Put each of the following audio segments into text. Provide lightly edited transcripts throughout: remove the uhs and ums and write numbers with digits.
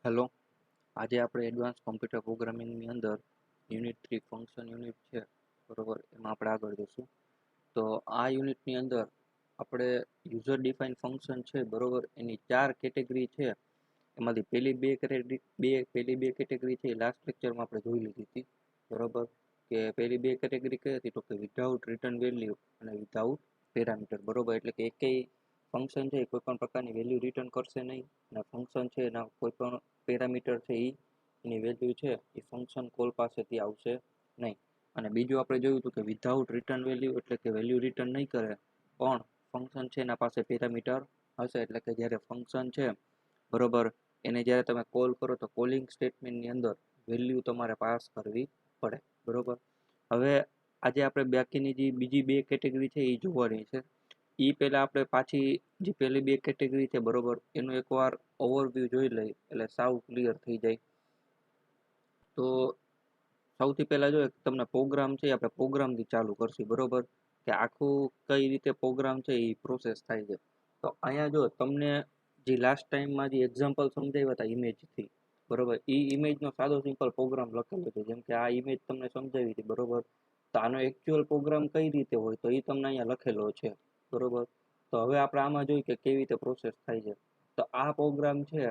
Hello, આજે આપણે advance computer પ્રોગ્રામિંગની અંદર યુનિટ 3 ફંક્શન યુનિટ છે બરોબર, એમાં આપણે આગળ જઈશું. તો આ યુનિટની અંદર આપણે યુઝર ડિફાઇન ફંક્શન છે બરોબર, એની 4 કેટેગરી છે. એમાંથી પહેલી બે કેટેગરી છે એ લાસ્ટ લેક્ચરમાં આપણે જોઈ લીધી હતી બરોબર. કે પહેલી બે કેટેગરી કઈ હતી, તો કે વિધાઉટ રિટર્ન વેલ્યુ અને વિધાઉટ પેરામીટર બરોબર. એટલે કે એકેય ફંક્શન છે એ કોઈ પણ પ્રકારની વેલ્યુ રિટર્ન કરશે નહીં, અને ફંક્શન છે એના કોઈ પણ પેરામીટર છે એની વેલ્યુ છે એ ફંક્શન કોલ પાસેથી આવશે નહીં. અને બીજું આપણે જોયું હતું કે વિધાઉટ રિટર્ન વેલ્યુ એટલે કે વેલ્યુ રિટર્ન નહીં કરે, પણ ફંક્શન છે એના પાસે પેરામીટર હશે. એટલે કે જ્યારે ફંક્શન છે બરોબર, એને જ્યારે તમે કોલ કરો તો કોલિંગ સ્ટેટમેન્ટની અંદર વેલ્યુ તમારે પાસ કરવી પડે બરોબર. હવે આજે આપણે બાકીની જે બીજી બે કેટેગરી છે એ જોવાની છે. એ પહેલા આપણે પાછી જે પહેલી બે કેટેગરી છે બરોબર, એનું એકવાર ઓવરવ્યૂ જોઈ લઈ એટલે સાવ ક્લિયર થઈ જાય. તો સૌથી પહેલા જો તમને પ્રોગ્રામ છે આપણે પ્રોગ્રામથી ચાલુ કરશું બરોબર, કે આખું કઈ રીતે પ્રોગ્રામ છે એ પ્રોસેસ થાય છે. તો અહીંયા જો તમને જે લાસ્ટ ટાઈમમાં જે એક્ઝામ્પલ સમજાવ્યા હતા ઇમેજથી બરોબર, એ ઇમેજનો સાદો સિમ્પલ પ્રોગ્રામ લખેલો છે. જેમ કે આ ઇમેજ તમને સમજાવી હતી બરોબર, તો આનો એકચ્યુઅલ પ્રોગ્રામ કઈ રીતે હોય તો એ તમને અહીંયા લખેલો છે બરોબર. તો હવે આપણે આમાં જોઈએ કે કેવી રીતે પ્રોસેસ થાય છે. તો આ પ્રોગ્રામ છે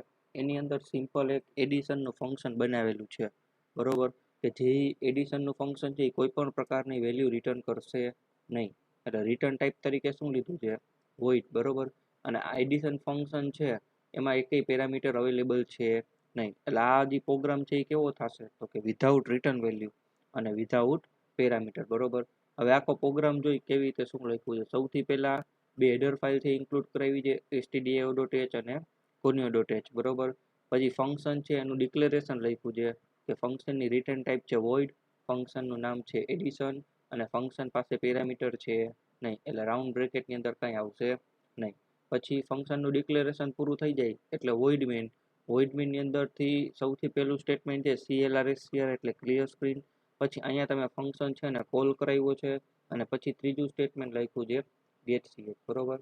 એની અંદર સિમ્પલ એક એડિશનનું ફંક્શન બનાવેલું છે બરોબર, કે જે એડિશનનું ફંક્શન છે એ કોઈ પણ પ્રકારની વેલ્યુ રિટર્ન કરશે નહીં. એટલે રિટર્ન ટાઈપ તરીકે શું લીધું છે, વોઇડ બરોબર. અને આ એડિશન ફંક્શન છે એમાં એકેય પેરામીટર અવેલેબલ છે નહીં. એટલે આ જે પ્રોગ્રામ છે એ કેવો થશે, તો કે વિધાઉટ રિટર્ન વેલ્યુ અને વિધાઉટ પેરામીટર બરોબર. હવે આખો પ્રોગ્રામ જોઈ કેવી રીતે શું લખ્યું છે. સૌથી પહેલા બે હેડર ફાઇલ છે ઇન્ક્લુડ કરાવી છે, stdio.h અને conio.h બરોબર. પછી ફંક્શન છે એનું ડિક્લેરેશન લખ્યું છે કે ફંક્શનની રિટર્ન ટાઈપ છે વોઇડ, ફંક્શનનું નામ છે એડિશન, અને ફંક્શન પાસે પેરામીટર છે નહીં. એટલે રાઉન્ડ બ્રેકેટની અંદર કંઈ આવશે નહીં. પછી ફંક્શનનું ડિક્લેરેશન પૂરું થઈ જાય એટલે વોઇડ મેઇનની અંદરથી સૌથી પહેલું સ્ટેટમેન્ટ છે CLRSCR એટલે ક્લિયર સ્ક્રીન. પછી અહીંયા તમે ફંક્શન છે ને કોલ કરાવ્યો છે, અને પછી ત્રીજું સ્ટેટમેન્ટ લખ્યું છે getch બરોબર.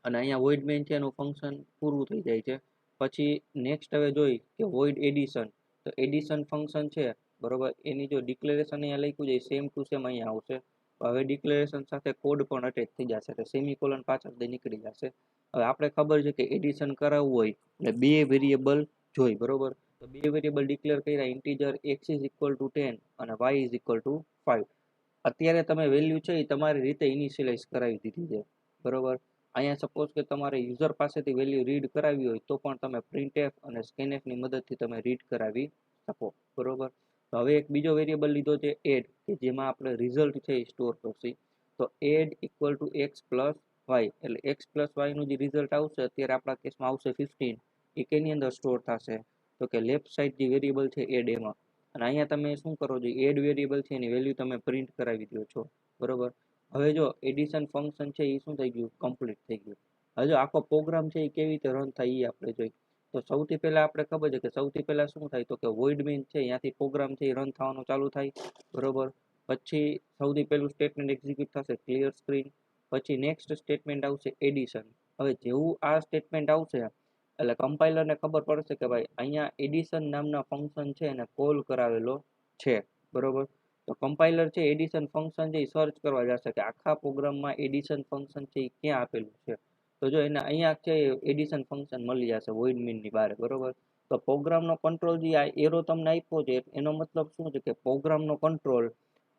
અને અહીંયા વોઇડ મેઇન છે એનું ફંક્શન પૂરું થઈ જાય છે. પછી નેક્સ્ટ હવે જોઈ કે વોઇડ એડિશન, તો એડિશન ફંક્શન છે બરોબર, એની જો ડિક્લેરેશન અહીંયા લખ્યું છે સેમ ટુ સેમ અહીંયા આવશે. હવે ડિક્લેરેશન સાથે કોડ પણ અટેચ થઈ જશે, એટલે સેમિકોલન પાછળ નીકળી જશે. હવે આપણે ખબર છે કે એડિશન કરાવવું હોય એટલે બે વેરિયેબલ જોઈ બરોબર. તો બે વેરિયેબલ ડિક્લેર કર્યા, integer x is equal to 10 અને y ઇઝ ઇક્વલ ટુ 5. અત્યારે તમે વેલ્યુ છે એ તમારી રીતે ઇનિશિયલાઇઝ કરાવી દીધી છે બરોબર. અહીંયા સપોઝ કે તમારે યુઝર પાસેથી વેલ્યુ રીડ કરાવી હોય તો પણ તમે printf અને scanf ની મદદથી તમે રીડ કરાવી શકો બરોબર. તો હવે એક બીજો વેરિયેબલ લીધો છે એડ, કે જેમાં આપણે રિઝલ્ટ છે એ સ્ટોર કરશું. તો add equal to x plus Y, એટલે એક્સ પ્લસ વાયનું જે રિઝલ્ટ આવશે અત્યારે આપણા કેસમાં આવશે 15, એ કેની અંદર સ્ટોર થશે, તો કે લેફ્ટ સાઈડ જે વેરિયેબલ છે એડ એમાં. અને અહીંયા તમે શું કરો છો, એડ વેરિયેબલ છે એની વેલ્યુ તમે પ્રિન્ટ કરાવી દો છો બરોબર. હવે જો એડિશન ફંક્શન છે એ શું થઈ ગયું, કમ્પ્લીટ થઈ ગયું. હવે જો આખો પ્રોગ્રામ છે એ કેવી રીતે રન થાય એ આપણે જોઈ. તો સૌથી પહેલા આપણે ખબર છે કે સૌથી પહેલા શું થાય, તો કે વોઇડ મેઇન છે ત્યાંથી પ્રોગ્રામ છે એ રન થવાનું ચાલુ થાય બરોબર. પછી સૌથી પહેલું સ્ટેટમેન્ટ એક્ઝિક્યુટ થશે ક્લિયર સ્ક્રીન. પછી નેક્સ્ટ સ્ટેટમેન્ટ આવશે એડિશન. હવે જેવું આ સ્ટેટમેન્ટ આવશે એટલે કમ્પાઇલરને ખબર પડશે કે ભાઈ અહીંયા એડિશન નામના ફંક્શન છે એને કોલ કરાવેલો છે બરોબર. તો કમ્પાઇલર છે એડિશન ફંક્શન છે એ સર્ચ કરવા જશે કે આખા પ્રોગ્રામમાં એડિશન ફંક્શન છે એ ક્યાં આપેલું છે. તો જો એને અહીંયા છે એડિશન ફંક્શન મળી જશે વોઇડ મેઇનની બહાર બરોબર. તો પ્રોગ્રામનો કંટ્રોલ જે આ એરો તમને આપ્યો છે એનો મતલબ શું છે કે પ્રોગ્રામનો કંટ્રોલ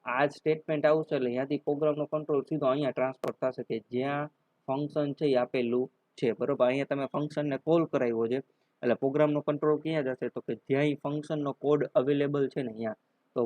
આ સ્ટેટમેન્ટ આવશે એટલે અહીંયાથી પ્રોગ્રામનો કંટ્રોલ સીધો અહીંયા ટ્રાન્સફર થશે કે જ્યાં ફંક્શન છે એ આપેલું છે બરોબર. અહીંયા તમે ફંક્શનને કોલ કરાવ્યો છે એટલે પ્રોગ્રામનો કંટ્રોલ ક્યાં જશે, તો કે જ્યાં એ ફંક્શનનો કોડ અવેલેબલ છે ને અહીંયા. તો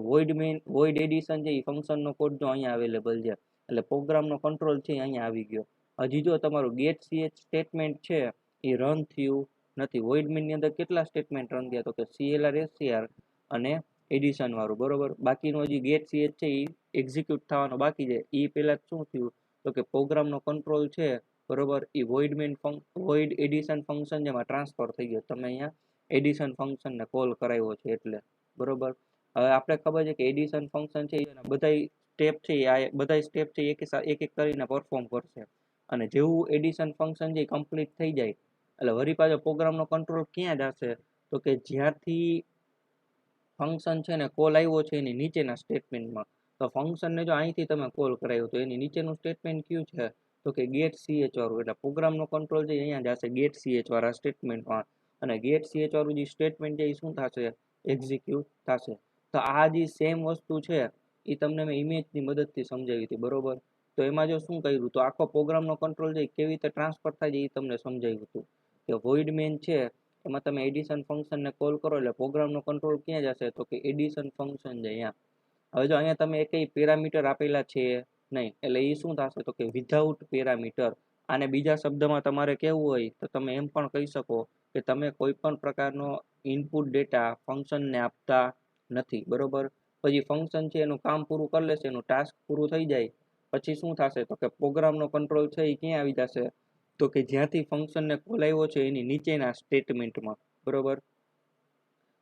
વોઇડ એડિશન છે એ ફંક્શનનો કોડ જો અહીંયા અવેલેબલ છે એટલે પ્રોગ્રામનો કંટ્રોલ છે અહીંયા આવી ગયો. હજી જો તમારું getch સ્ટેટમેન્ટ છે એ રન થયું નથી. વોઇડ મેઇનની અંદર કેટલા સ્ટેટમેન્ટ રન થયા, તો કે CLRSCR અને એડિશન વાળું બરોબર. બાકીનું હજી getch છે એ એક્ઝિક્યુટ થવાનો બાકી છે. એ પહેલા શું થયું, તો કે પ્રોગ્રામનો કંટ્રોલ છે બરોબર એ વોઇડ એડિશન ફંક્શન જેમાં ટ્રાન્સફર થઈ ગયો. તમે અહીંયા એડિશન ફંક્શનને કોલ કરાવ્યો છે એટલે બરોબર. હવે આપણે ખબર છે કે એડિશન ફંક્શન છે એ બધા સ્ટેપ છે આ બધા સ્ટેપ છે એક એક કરીને પરફોર્મ કરશે. અને જેવું એડિશન ફંક્શન છે કમ્પ્લીટ થઈ જાય એટલે વળી પાછો પ્રોગ્રામનો કંટ્રોલ ક્યાં જશે, તો કે જ્યાંથી ફંક્શન છે ને કોલ આવ્યો છે એની નીચેના સ્ટેટમેન્ટમાં, તો ફંક્શનને જો અહીંથી તમે કોલ કરાયો તો એની નીચેનું સ્ટેટમેન્ટ કયું છે તો કે ગેટ ch વાળું, એટલે પ્રોગ્રામનો કંટ્રોલ છે અહીંયા જશે ગેટ ch વાળા સ્ટેટમેન્ટમાં, અને ગેટ ch વાળું જે સ્ટેટમેન્ટ છે એ શું થશે, એક્ઝિક્યુટ થશે. તો આ જે સેમ વસ્તુ છે એ તમને મેં ઇમેજની મદદથી સમજાવી હતી, બરોબર. તો એમાં જો શું કર્યું, તો આખો પ્રોગ્રામનો કંટ્રોલ છે કેવી રીતે ટ્રાન્સફર થાય છે એ તમને સમજાવ્યું હતું કે વોઇડ મેન છે એમાં તમે એડિશન ફંક્શનને કોલ કરો એટલે પ્રોગ્રામનો કંટ્રોલ ક્યાં જશે તો કે એડિશન ફંક્શન છે અહીંયા. હવે જો અહીંયા તમે એકઈ પેરામીટર આપેલા છે નહીં, એટલે એ શું થશે તો કે વિધાઉટ પેરામીટર. આને બીજા શબ્દમાં તમારે કહેવું હોય તો તમે એમ પણ કહી શકો કે તમે કોઈ પણ પ્રકારનો ઇનપુટ ડેટા ફંક્શનને આપતા નથી, બરોબર. પછી ફંક્શન છે એનું કામ પૂરું કરી લેશે, એનું ટાસ્ક પૂરું થઈ જાય પછી શું થશે તો કે પ્રોગ્રામનો કંટ્રોલ છે એ ક્યાં આવી જશે તો કે જ્યાંથી ફંક્શનને કોલ આવ્યો છે એની નીચેના સ્ટેટમેન્ટમાં, બરોબર.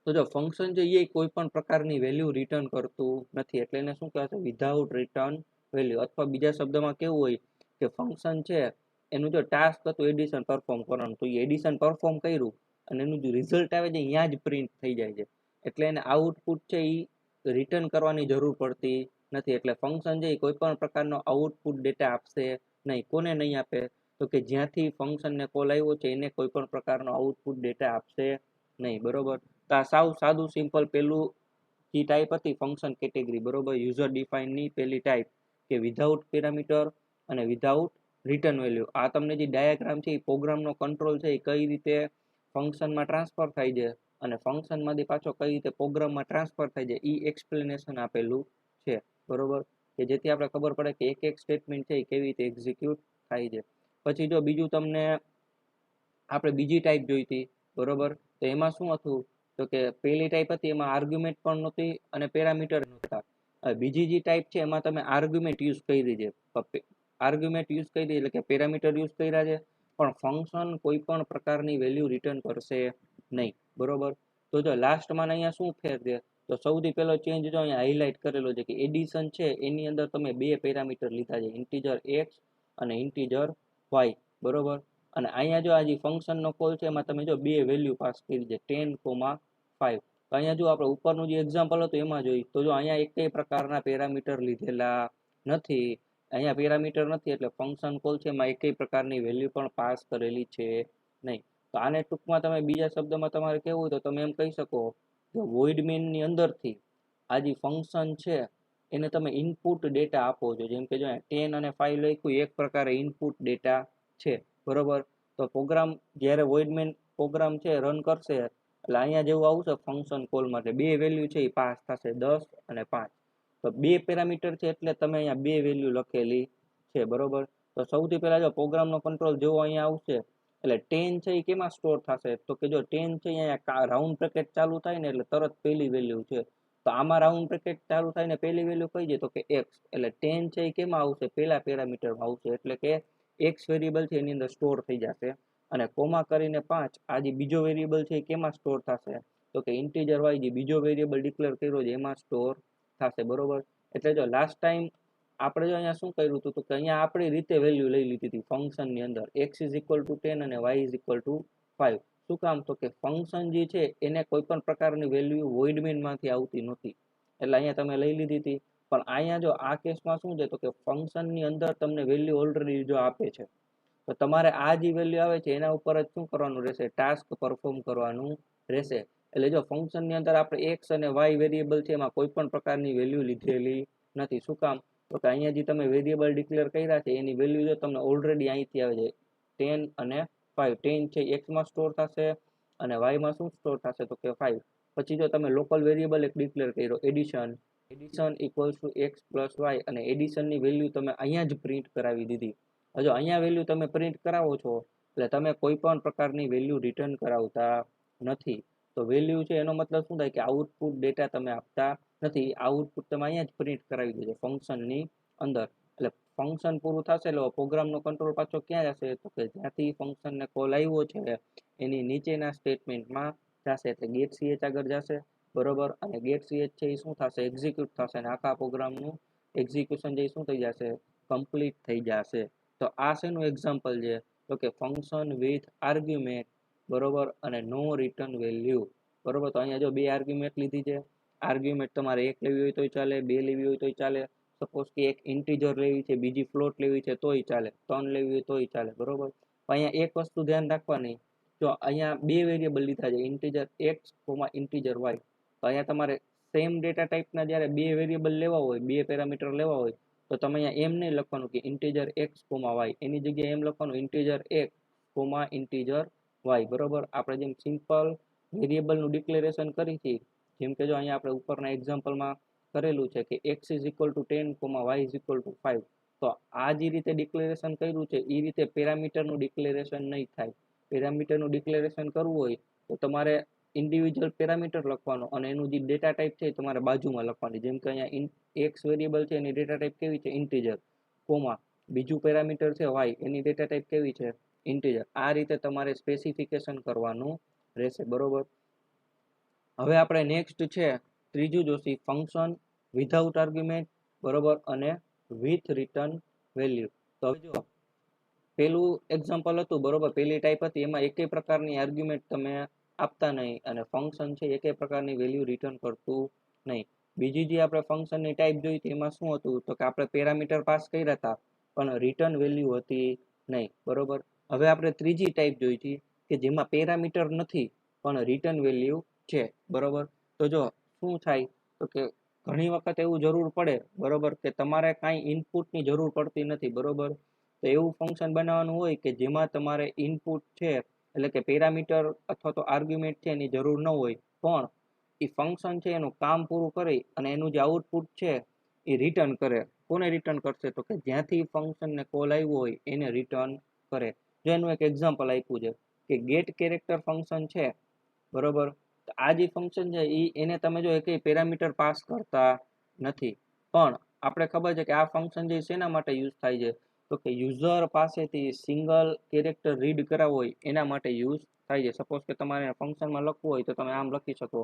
તો જો ફંક્શન છે એ કોઈ પણ પ્રકારની વેલ્યુ રિટર્ન કરતું નથી, એટલે એને શું કહેવાશે વિધાઉટ રિટર્ન વેલ્યુ. અથવા બીજા શબ્દમાં કેવું હોય કે ફંક્શન છે એનું જો ટાસ્ક હતું એડિશન પરફોર્મ કરવાનું, તો એ એડિશન પરફોર્મ કર્યું અને એનું જે રિઝલ્ટ આવે છે અહીંયા જ પ્રિન્ટ થઈ જાય છે, એટલે એને આઉટપુટ છે એ રિટર્ન કરવાની જરૂર પડતી નથી. એટલે ફંક્શન છે એ કોઈ પણ પ્રકારનો આઉટપુટ ડેટા આપશે નહીં. કોને નહીં આપે તો કે જ્યાંથી ફંક્શનને કોલ આવ્યો છે એને કોઈ પણ પ્રકારનો આઉટપુટ ડેટા આપશે નહીં, બરોબર. તો આ સાવ સાદું સિમ્પલ પેલું જે ટાઈપ હતી ફંક્શન કેટેગરી, બરોબર, યુઝર ડિફાઇનની પેલી ટાઈપ કે વિધાઉટ પેરામીટર અને વિધાઉટ રિટર્ન વેલ્યુ. આ તમને જે ડાયાગ્રામ છે એ પ્રોગ્રામનો કંટ્રોલ છે એ કઈ રીતે ફંક્શનમાં ટ્રાન્સફર થાય છે અને ફંક્શનમાંથી પાછો કઈ રીતે પ્રોગ્રામમાં ટ્રાન્સફર થાય છે એ એક્સપ્લેનેશન આપેલું છે, બરોબર, કે જેથી આપણે ખબર પડે કે એક એક સ્ટેટમેન્ટ છે એ કેવી રીતે એક્ઝિક્યુટ થાય છે. પછી જો બીજું તમને આપણે બીજી ટાઈપ જોઈ હતી, બરોબર, તો એમાં શું હતું તો કે પહેલી ટાઈપ હતી એમાં આર્ગ્યુમેન્ટ પણ નહોતી અને પેરામીટર નહોતા. બીજી જે ટાઈપ છે એમાં તમે આર્ગ્યુમેન્ટ યુઝ કરી છે, આર્ગ્યુમેન્ટ યુઝ કરી એટલે કે પેરામીટર યુઝ કર્યા છે, પણ ફંક્શન કોઈ પણ પ્રકારની વેલ્યુ રિટર્ન કરશે નહીં, બરોબર. તો જો લાસ્ટમાં અહીંયા શું ફેર છે તો સૌથી પહેલો ચેન્જ જો અહીંયા હાઇલાઇટ કરેલો છે કે એડિશન છે એની અંદર તમે બે પેરામીટર લીધા છે, ઇન્ટીજર એક્સ અને ઇન્ટીજર વાય, બરોબર. અને અહીંયા જો આ જે ફંક્શનનો કોલ છે એમાં તમે જો બે વેલ્યુ પાસ કરી છે 10,5. તો અહીંયા જો આપણે ઉપરનું જે એક્ઝામ્પલ હતું એમાં જોઈ તો જો અહીંયા એકેય પ્રકારના પેરામીટર લીધેલા નથી, અહીંયા પેરામીટર નથી એટલે ફંક્શન કોલ છે એમાં એકેય પ્રકારની વેલ્યુ પણ પાસ કરેલી છે નહીં. તો આને ટૂંકમાં તમે બીજા શબ્દમાં તમારે કહેવું હોય તો તમે એમ કહી શકો કે વોઇડ મેનની અંદરથી આ જે ફંક્શન છે એને તમે ઇનપુટ ડેટા આપો છો, જેમ કે જો 10 અને 5 લખ્યું એક પ્રકારે ઇનપુટ ડેટા છે, બરોબર. તો પ્રોગ્રામ જ્યારે વોઇડમેન પ્રોગ્રામ છે રન કરશે એટલે અહીંયા જેવું આવશે ફંક્શન કોલ માટે બે વેલ્યુ છે એ પાસ થશે 10 અને 5. તો બે પેરામીટર છે એટલે તમે અહીંયા બે વેલ્યુ લખેલી છે, બરોબર. તો સૌથી પહેલા જો પ્રોગ્રામનો કંટ્રોલ જેવો અહીંયા આવશે એટલે 10 છે એ કેમાં સ્ટોર થશે તો કે જો 10 છે અહીંયા રાઉન્ડ બ્રેકેટ ચાલુ થાય ને એટલે તરત પહેલી વેલ્યુ છે, તો આમાં રાઉન્ડ બ્રેકેટ ચાલુ થાય ને પહેલી વેલ્યુ કઈ છે તો કે x, એટલે 10 છે એ કેમાં આવશે પહેલા પેરામીટરમાં આવશે, એટલે કે x વેરિયેબલ છે એની અંદર સ્ટોર થઈ જશે. અને કોમા કરીને 5 આ જે બીજો વેરિયેબલ છે એ કેમાં સ્ટોર થશે તો કે ઇન્ટીજર y જે બીજો વેરિયેબલ ડિક્લેર કર્યો છે એમાં સ્ટોર થશે, બરોબર. એટલે જો લાસ્ટ ટાઈમ આપણે જો અહીંયા શું કર્યું હતું તો કે અહીંયા આપણી રીતે વેલ્યુ લઈ લીધી હતી ફંક્શનની અંદર x ઇઝ ઇક્વલ ટુ 10 અને y ઇઝ ઇક્વલ ટુ 5. શું કામ તો કે ફંક્શન જે છે એને કોઈ પણ પ્રકારની વેલ્યુ વોઇડ મેનમાંથી આવતી નહોતી એટલે અહીંયા તમે લઈ લીધી હતી. પણ અહીંયા જો આ કેસમાં શું છે તો કે ફંક્શનની અંદર તમને વેલ્યુ ઓલરેડી જો આપે છે તો તમારે આ જે વેલ્યુ આવે છે એના ઉપર જ શું કરવાનું રહેશે, ટાસ્ક પરફોર્મ કરવાનું રહેશે. એટલે જો ફંક્શનની અંદર આપણે એક્સ અને વાય વેરિયેબલ છે એમાં કોઈ પણ પ્રકારની વેલ્યુ લીધેલી નથી. શું કામ તો કે અહીંયા જે તમે વેરિયેબલ ડિક્લેર કર્યા છે એની વેલ્યુ જો તમને ઓલરેડી અહીંથી આવે છે 10 અને 5. 10 છે એક્સમાં સ્ટોર થશે અને વાયમાં શું સ્ટોર થશે તો કે 5. પછી જો તમે લોકલ વેરિયેબલ એક ડિક્લેર કર્યો addition, addition equals to x plus Y, અને એડિશનની વેલ્યુ તમે અહીંયા જ પ્રિન્ટ કરાવી દીધી. હજુ અહીંયા વેલ્યુ તમે પ્રિન્ટ કરાવો છો એટલે તમે કોઈ પણ પ્રકારની વેલ્યુ રિટર્ન કરાવતા નથી. તો વેલ્યુ છે એનો મતલબ શું થાય કે આઉટપુટ ડેટા તમે આપતા નથી, આઉટપુટ તમે અહીંયા જ પ્રિન્ટ કરાવી દેજો ફંક્શનની અંદર. એટલે ફંક્શન પૂરું થશે એટલે પ્રોગ્રામનો કંટ્રોલ પાછો ક્યાં જશે તો કે જ્યાંથી ફંક્શનને કોલ આવ્યો છે એની નીચેના સ્ટેટમેન્ટમાં જશે, એટલે ગેટ ch આગળ જશે, બરોબર. અને ગેટ ch છે એ શું થશે એક્ઝિક્યુટ થશે અને આખા પ્રોગ્રામનું એક્ઝિક્યુશન જે શું થઈ જશે કમ્પ્લીટ થઈ જશે. તો આ શેનું એક્ઝામ્પલ છે તો કે ફંક્શન વિથ આર્ગ્યુમેન્ટ, બરોબર, અને નો રિટર્ન વેલ્યુ. બરોબર. તો અહીંયા જો બે આર્ગ્યુમેન્ટ લીધી છે. આર્ગ્યુમેન્ટ તમારે એક લેવી હોય તોય ચાલે, બે લેવી હોય તોય ચાલે. સપોઝ કે એક ઇન્ટીજર લેવી છે, બીજી ફ્લોટ લેવી છે તોય ચાલે, 3 લેવી હોય તોય ચાલે, બરોબર. અહીંયા એક વસ્તુ ધ્યાન રાખવાની, જો અહીંયા બે વેરિયેબલ લીધા છે, ઇન્ટીજર એક્સ ઇન્ટીજર વાય. તો અહીંયા તમારે સેમ ડેટા ટાઈપના જ્યારે બે વેરિયેબલ લેવા હોય, બે પેરામીટર લેવા હોય, તો તમે અહીંયા એમ નહીં લખવાનું કે ઇન્ટીજર એક્સ વાય, એની જગ્યાએ એમ લખવાનું ઇન્ટીજર એક્સ ઇન્ટીજર વાય, બરોબર. આપણે જેમ સિમ્પલ વેરિયેબલનું ડિક્લેરેશન કરી છે, જેમ કે જો અહીંયા આપણે ઉપરના એક્ઝામ્પલમાં કરેલું છે કે x is equal to 10, y is equal to 5. તો આ જે રીતે ડિક્લેરેશન કર્યું છે એ રીતે પેરામીટરનું ડિક્લેરેશન નહીં થાય. પેરામીટરનું ડિક્લેરેશન કરવું હોય તો તમારે ઇન્ડિવિજ્યુઅલ પેરામીટર લખવાનું અને એનું જે ડેટા ટાઈપ છે એ તમારે બાજુમાં લખવાની. જેમ કે અહીંયા એક્સ વેરિયેબલ છે એની ડેટા ટાઈપ કેવી છે? ઇન્ટીજર, બીજું પેરામીટર છે વાય, એની ડેટા ટાઈપ કેવી છે? ઇન્ટીજર. આ રીતે તમારે સ્પેસિફિકેશન કરવાનું રહેશે, બરોબર. હવે આપણે નેક્સ્ટ છે ત્રીજું જોશી ફંક્શન વિધાઉટ આર્ગ્યુમેન્ટ, બરોબર, અને વિથ રિટર્ન વેલ્યુ. તો હવે જો પેલું એક્ઝામ્પલ હતું, બરોબર, પેલી ટાઈપ હતી, એમાં એકેય પ્રકારની આર્ગ્યુમેન્ટ તમે આપતા નહીં અને ફંક્શન છે એકેય પ્રકારની વેલ્યુ રિટર્ન કરતું નહીં. બીજી જે આપણે ફંક્શનની ટાઈપ જોઈ હતી એમાં શું હતું તો કે આપણે પેરામીટર પાસ કર્યા હતા પણ રિટર્ન વેલ્યુ હતી નહીં, બરોબર. હવે આપણે ત્રીજી ટાઈપ જોઈ હતી કે જેમાં પેરામીટર નથી પણ રિટર્ન વેલ્યુ છે, બરોબર. તો જો શું થાય તો કે ઘણી વખત એવું જરૂર પડે, બરોબર, કે તમારે કાંઈ ઇનપુટની જરૂર પડતી નથી, બરોબર. તો એવું ફંક્શન બનાવવાનું હોય કે જેમાં તમારે ઇનપુટ છે એટલે કે પેરામીટર અથવા તો આર્ગ્યુમેન્ટ છે એની જરૂર ન હોય, પણ એ ફંક્શન છે એનું કામ પૂરું કરી અને એનું જે આઉટપુટ છે એ રિટર્ન કરે. કોને રિટર્ન કરશે તો કે જ્યાંથી ફંક્શનને કોલ આવ્યો હોય એને રિટર્ન કરે. જો એનું એક એક્ઝામ્પલ આપ્યું છે કે ગેટ કેરેક્ટર ફંક્શન છે, બરોબર. આ જે ફંક્શન છે એને તમે જો એકેય પેરામીટર પાસ કરતા નથી, પણ આપણે ખબર છે કે આ ફંક્શન જે શેના માટે યુઝ થાય છે તો કે યુઝર પાસેથી સિંગલ કેરેક્ટર રીડ કરાવવું હોય એના માટે યુઝ થાય છે. સપોઝ કે તમારે ફંક્શનમાં લખવું હોય તો તમે આમ લખી શકો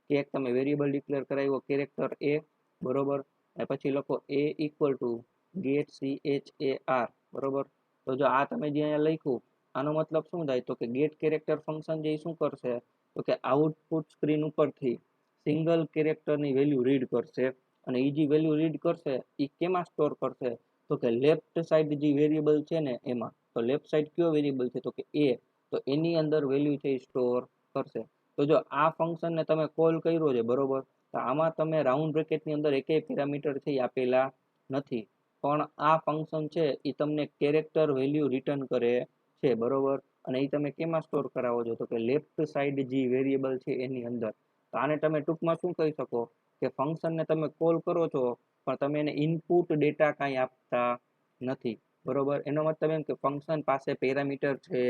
કે એક તમે વેરિયેબલ ડિક્લેર કરાવ્યો કેરેક્ટર એ, બરોબર, અને પછી લખો a equal to gate char, બરોબર. તો જો આ તમે જે અહીંયા લખ્યું આનો મતલબ શું થાય તો કે ગેટ કેરેક્ટર ફંક્શન જે શું કરશે તો કે આઉટપુટ સ્ક્રીન ઉપરથી સિંગલ કેરેક્ટરની વેલ્યુ રીડ કરશે અને એ જે વેલ્યુ રીડ કરશે એ કેમાં સ્ટોર કરશે તો કે લેફ્ટ સાઈડ જે વેરિયેબલ છે ને એમાં. તો લેફ્ટ સાઈડ કયો વેરિયેબલ છે તો કે a, તો એની અંદર વેલ્યુ છે એ સ્ટોર કરશે. તો જો આ ફંક્શનને તમે કોલ કર્યો છે, બરોબર, તો આમાં તમે રાઉન્ડ બ્રેકેટની અંદર એકેય પેરામીટર છે એ આપેલા નથી, પણ આ ફંક્શન છે એ તમને કેરેક્ટર વેલ્યુ રિટર્ન કરે છે, બરોબર. અને એ તમે કેમાં સ્ટોર કરાવો છો તો કે લેફ્ટ સાઈડ જે વેરિયેબલ છે એની અંદર. તો આને તમે ટૂંકમાં શું કહી શકો કે ફંક્શનને તમે કોલ કરો છો પણ તમે એને ઇનપુટ ડેટા કાંઈ આપતા નથી, બરોબર. એનો મતલબ એમ કે ફંક્શન પાસે પેરામીટર છે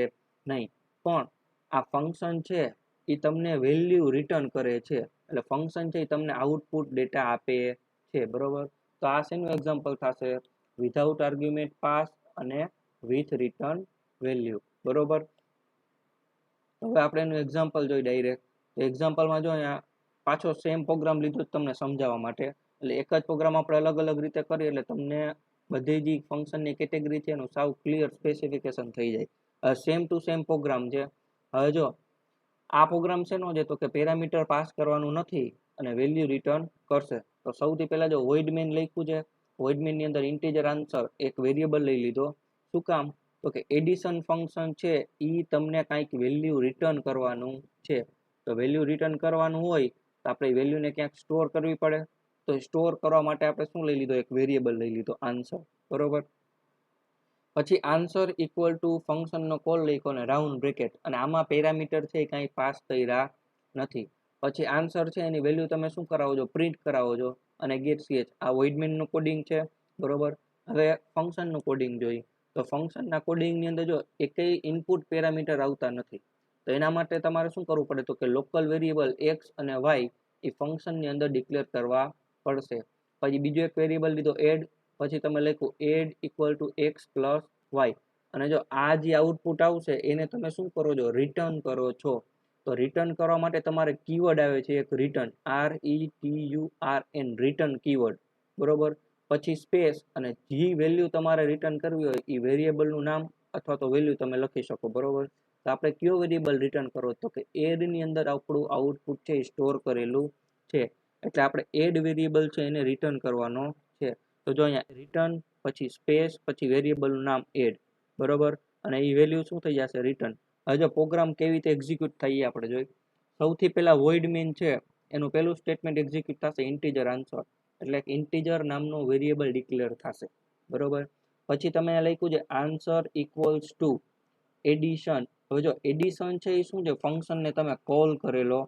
નહીં, પણ આ ફંક્શન છે એ તમને વેલ્યુ રિટર્ન કરે છે, એટલે ફંક્શન છે એ તમને આઉટપુટ ડેટા આપે છે, બરોબર. તો આ શેનું એક્ઝામ્પલ થશે? વિધાઉટ આર્ગ્યુમેન્ટ પાસ અને વિથ રિટર્ન વેલ્યુ, બરોબર. હવે આપણે એનું એક્ઝામ્પલ જોઈ ડાયરેક્ટ. એક્ઝામ્પલમાં જો અહીંયા પાછો સેમ પ્રોગ્રામ લીધો તમને સમજાવવા માટે, એટલે એક જ પ્રોગ્રામ આપણે અલગ અલગ રીતે કરીએ એટલે તમને બધી જ ફંક્શનની કેટેગરી છે એનું સાવ ક્લિયર સ્પેસિફિકેશન થઈ જાય. સેમ ટુ સેમ પ્રોગ્રામ છે. હવે જો આ પ્રોગ્રામ શેનો છે તો કે પેરામીટર પાસ કરવાનું નથી અને વેલ્યુ રિટર્ન કરશે. તો સૌથી પહેલા જો વોઇડ મેન લખ્યું છે, વોઇડ મેન ની અંદર ઇન્ટીજર આન્સર એક વેરિયેબલ લઈ લીધો. શું કામ તો કે એડિશન ફંક્શન છે એ તમને કાંઈક વેલ્યુ રિટર્ન કરવાનું છે. તો વેલ્યુ રિટર્ન કરવાનું હોય તો આપણે વેલ્યુને ક્યાંક સ્ટોર કરવી પડે. તો સ્ટોર કરવા માટે આપણે શું લઈ લીધો? એક વેરિયેબલ લઈ લીધો આન્સર, બરોબર. પછી આન્સર ઇક્વલ ટુ ફંક્શનનો કોલ લખ્યો અને રાઉન્ડ બ્રેકેટ, અને આમાં પેરામીટર છે એ કાંઈ પાસ કર્યા નથી. પછી આન્સર છે એની વેલ્યુ તમે શું કરાવો છો? પ્રિન્ટ કરાવો છો અને ગેટ ch. આ વોઇડમેનનું કોડિંગ છે, બરોબર. હવે ફંક્શનનું કોડિંગ જોઈ તો ફંક્શનના કોડિંગની અંદર જો એકેય ઇનપુટ પેરામીટર આવતા નથી. તો એના માટે તમારે શું કરવું પડે તો કે લોકલ વેરિયેબલ એક્સ અને વાય એ ફંક્શનની અંદર ડિક્લેર કરવા પડશે. પછી બીજો એક વેરિયેબલ લીધો એડ, પછી તમે લખ્યું add equal to x plus Y, અને જો આ જે આઉટપુટ આવશે એને તમે શું કરો છો? રિટર્ન કરો છો. તો રિટર્ન કરવા માટે તમારે કીવર્ડ આવે છે એક રિટર્ન, RETURN, રિટર્ન કીવર્ડ, બરોબર. પછી સ્પેસ અને જે વેલ્યુ તમારે રિટર્ન કરવી હોય એ વેરિયેબલનું નામ અથવા તો વેલ્યુ તમે લખી શકો, બરોબર. તો આપણે કયો વેરિયેબલ રિટર્ન કરો, તો કે એડ ની અંદર આપણું આઉટપુટ છે એ સ્ટોર કરેલું છે, એટલે આપણે એડ વેરિયેબલ છે એને રિટર્ન કરવાનો છે. તો જો અહીંયા રિટર્ન પછી સ્પેસ પછી વેરિયેબલનું નામ એડ, બરોબર, અને એ વેલ્યુ શું થઈ જશે રિટર્ન. હવે જો પ્રોગ્રામ કેવી રીતે એક્ઝિક્યુટ થાય એ આપણે જોઈ. સૌથી પહેલા વોઇડ મેઇન છે એનું પહેલું સ્ટેટમેન્ટ એક્ઝિક્યુટ થશે ઇન્ટીજર આન્સર, એટલે ઇન્ટીજર નામનો વેરિયેબલ ડિક્લેર થશે, બરોબર. પછી તમે લખ્યું છે આન્સર ઇક્વલ્સ ટુ એડિશન. હવે જો એડિશન છે એ શું છે, ફંક્શનને તમે કોલ કરેલો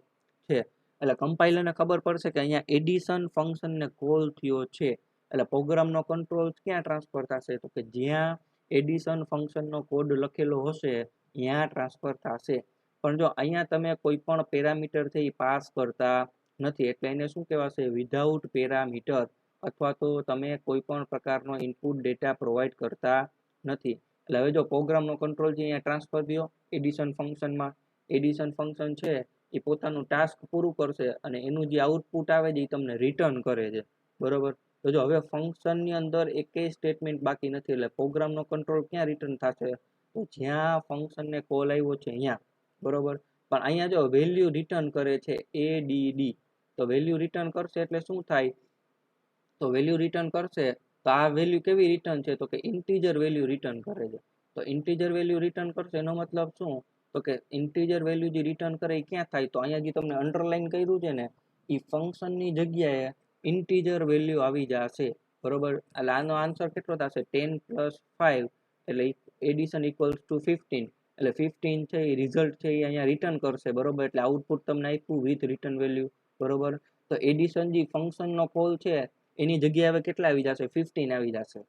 છે, એટલે કમ્પાઇલરને ખબર પડશે કે અહીંયા એડિશન ફંક્શનને કોલ થયો છે, એટલે પ્રોગ્રામનો કંટ્રોલ ક્યાં ટ્રાન્સફર થશે, તો કે જ્યાં એડિશન ફંક્શનનો કોડ લખેલો હશે ત્યાં ટ્રાન્સફર થશે. પણ જો અહીંયા તમે કોઈ પણ પેરામીટર છે એ પાસ કરતા નથી, એટલે એને શું કહેવાશે, વિધાઉટ પેરામીટર, અથવા તો તમે કોઈ પણ પ્રકારનો ઇનપુટ ડેટા પ્રોવાઈડ કરતા નથી. એટલે હવે જો પ્રોગ્રામનો કંટ્રોલ છે અહીંયા ટ્રાન્સફર થયો એડિશન ફંક્શનમાં. એડિશન ફંક્શન છે એ પોતાનું ટાસ્ક પૂરું કરશે અને એનું જે આઉટપુટ આવે છે એ તમને રિટર્ન કરે છે, બરોબર. તો જો હવે ફંક્શનની અંદર એકેય સ્ટેટમેન્ટ બાકી નથી, એટલે પ્રોગ્રામનો કંટ્રોલ ક્યાં રિટર્ન થશે, તો જ્યાં ફંક્શનને કોલ આવ્યો છે અહીંયા, બરોબર. પણ અહીંયા જો વેલ્યુ રિટર્ન કરે છે એડીડી, તો વેલ્યુ રિટર્ન કરશે એટલે શું થાય, તો વેલ્યુ રિટર્ન કરશે તો આ વેલ્યુ કેવી રિટર્ન છે, તો કે ઇન્ટીજર વેલ્યુ રિટર્ન કરે છે. તો ઇન્ટીજર વેલ્યુ રિટર્ન કરશે એનો મતલબ શું, તો કે ઇન્ટીજર વેલ્યુ જે રિટર્ન કરે એ ક્યાં થાય, તો અહીંયા જે તમને અંડરલાઈન કર્યું છે ને એ ફંક્શનની જગ્યાએ ઇન્ટીજર વેલ્યુ આવી જશે, બરોબર. એટલે આનો આન્સર કેટલો થશે 10 + 5, એટલે એડિશન ઇક્વલ્સ ટુ 15, એટલે 15 છે એ રિઝલ્ટ છે એ અહીંયા રિટર્ન કરશે, બરોબર. એટલે આઉટપુટ તમને આપ્યું વિથ રિટર્ન વેલ્યુ, બરોબર. તો એડિશન જે ફંક્શનનો કોલ છે એની જગ્યાએ હવે કેટલા આવી જશે, 15 આવી જશે.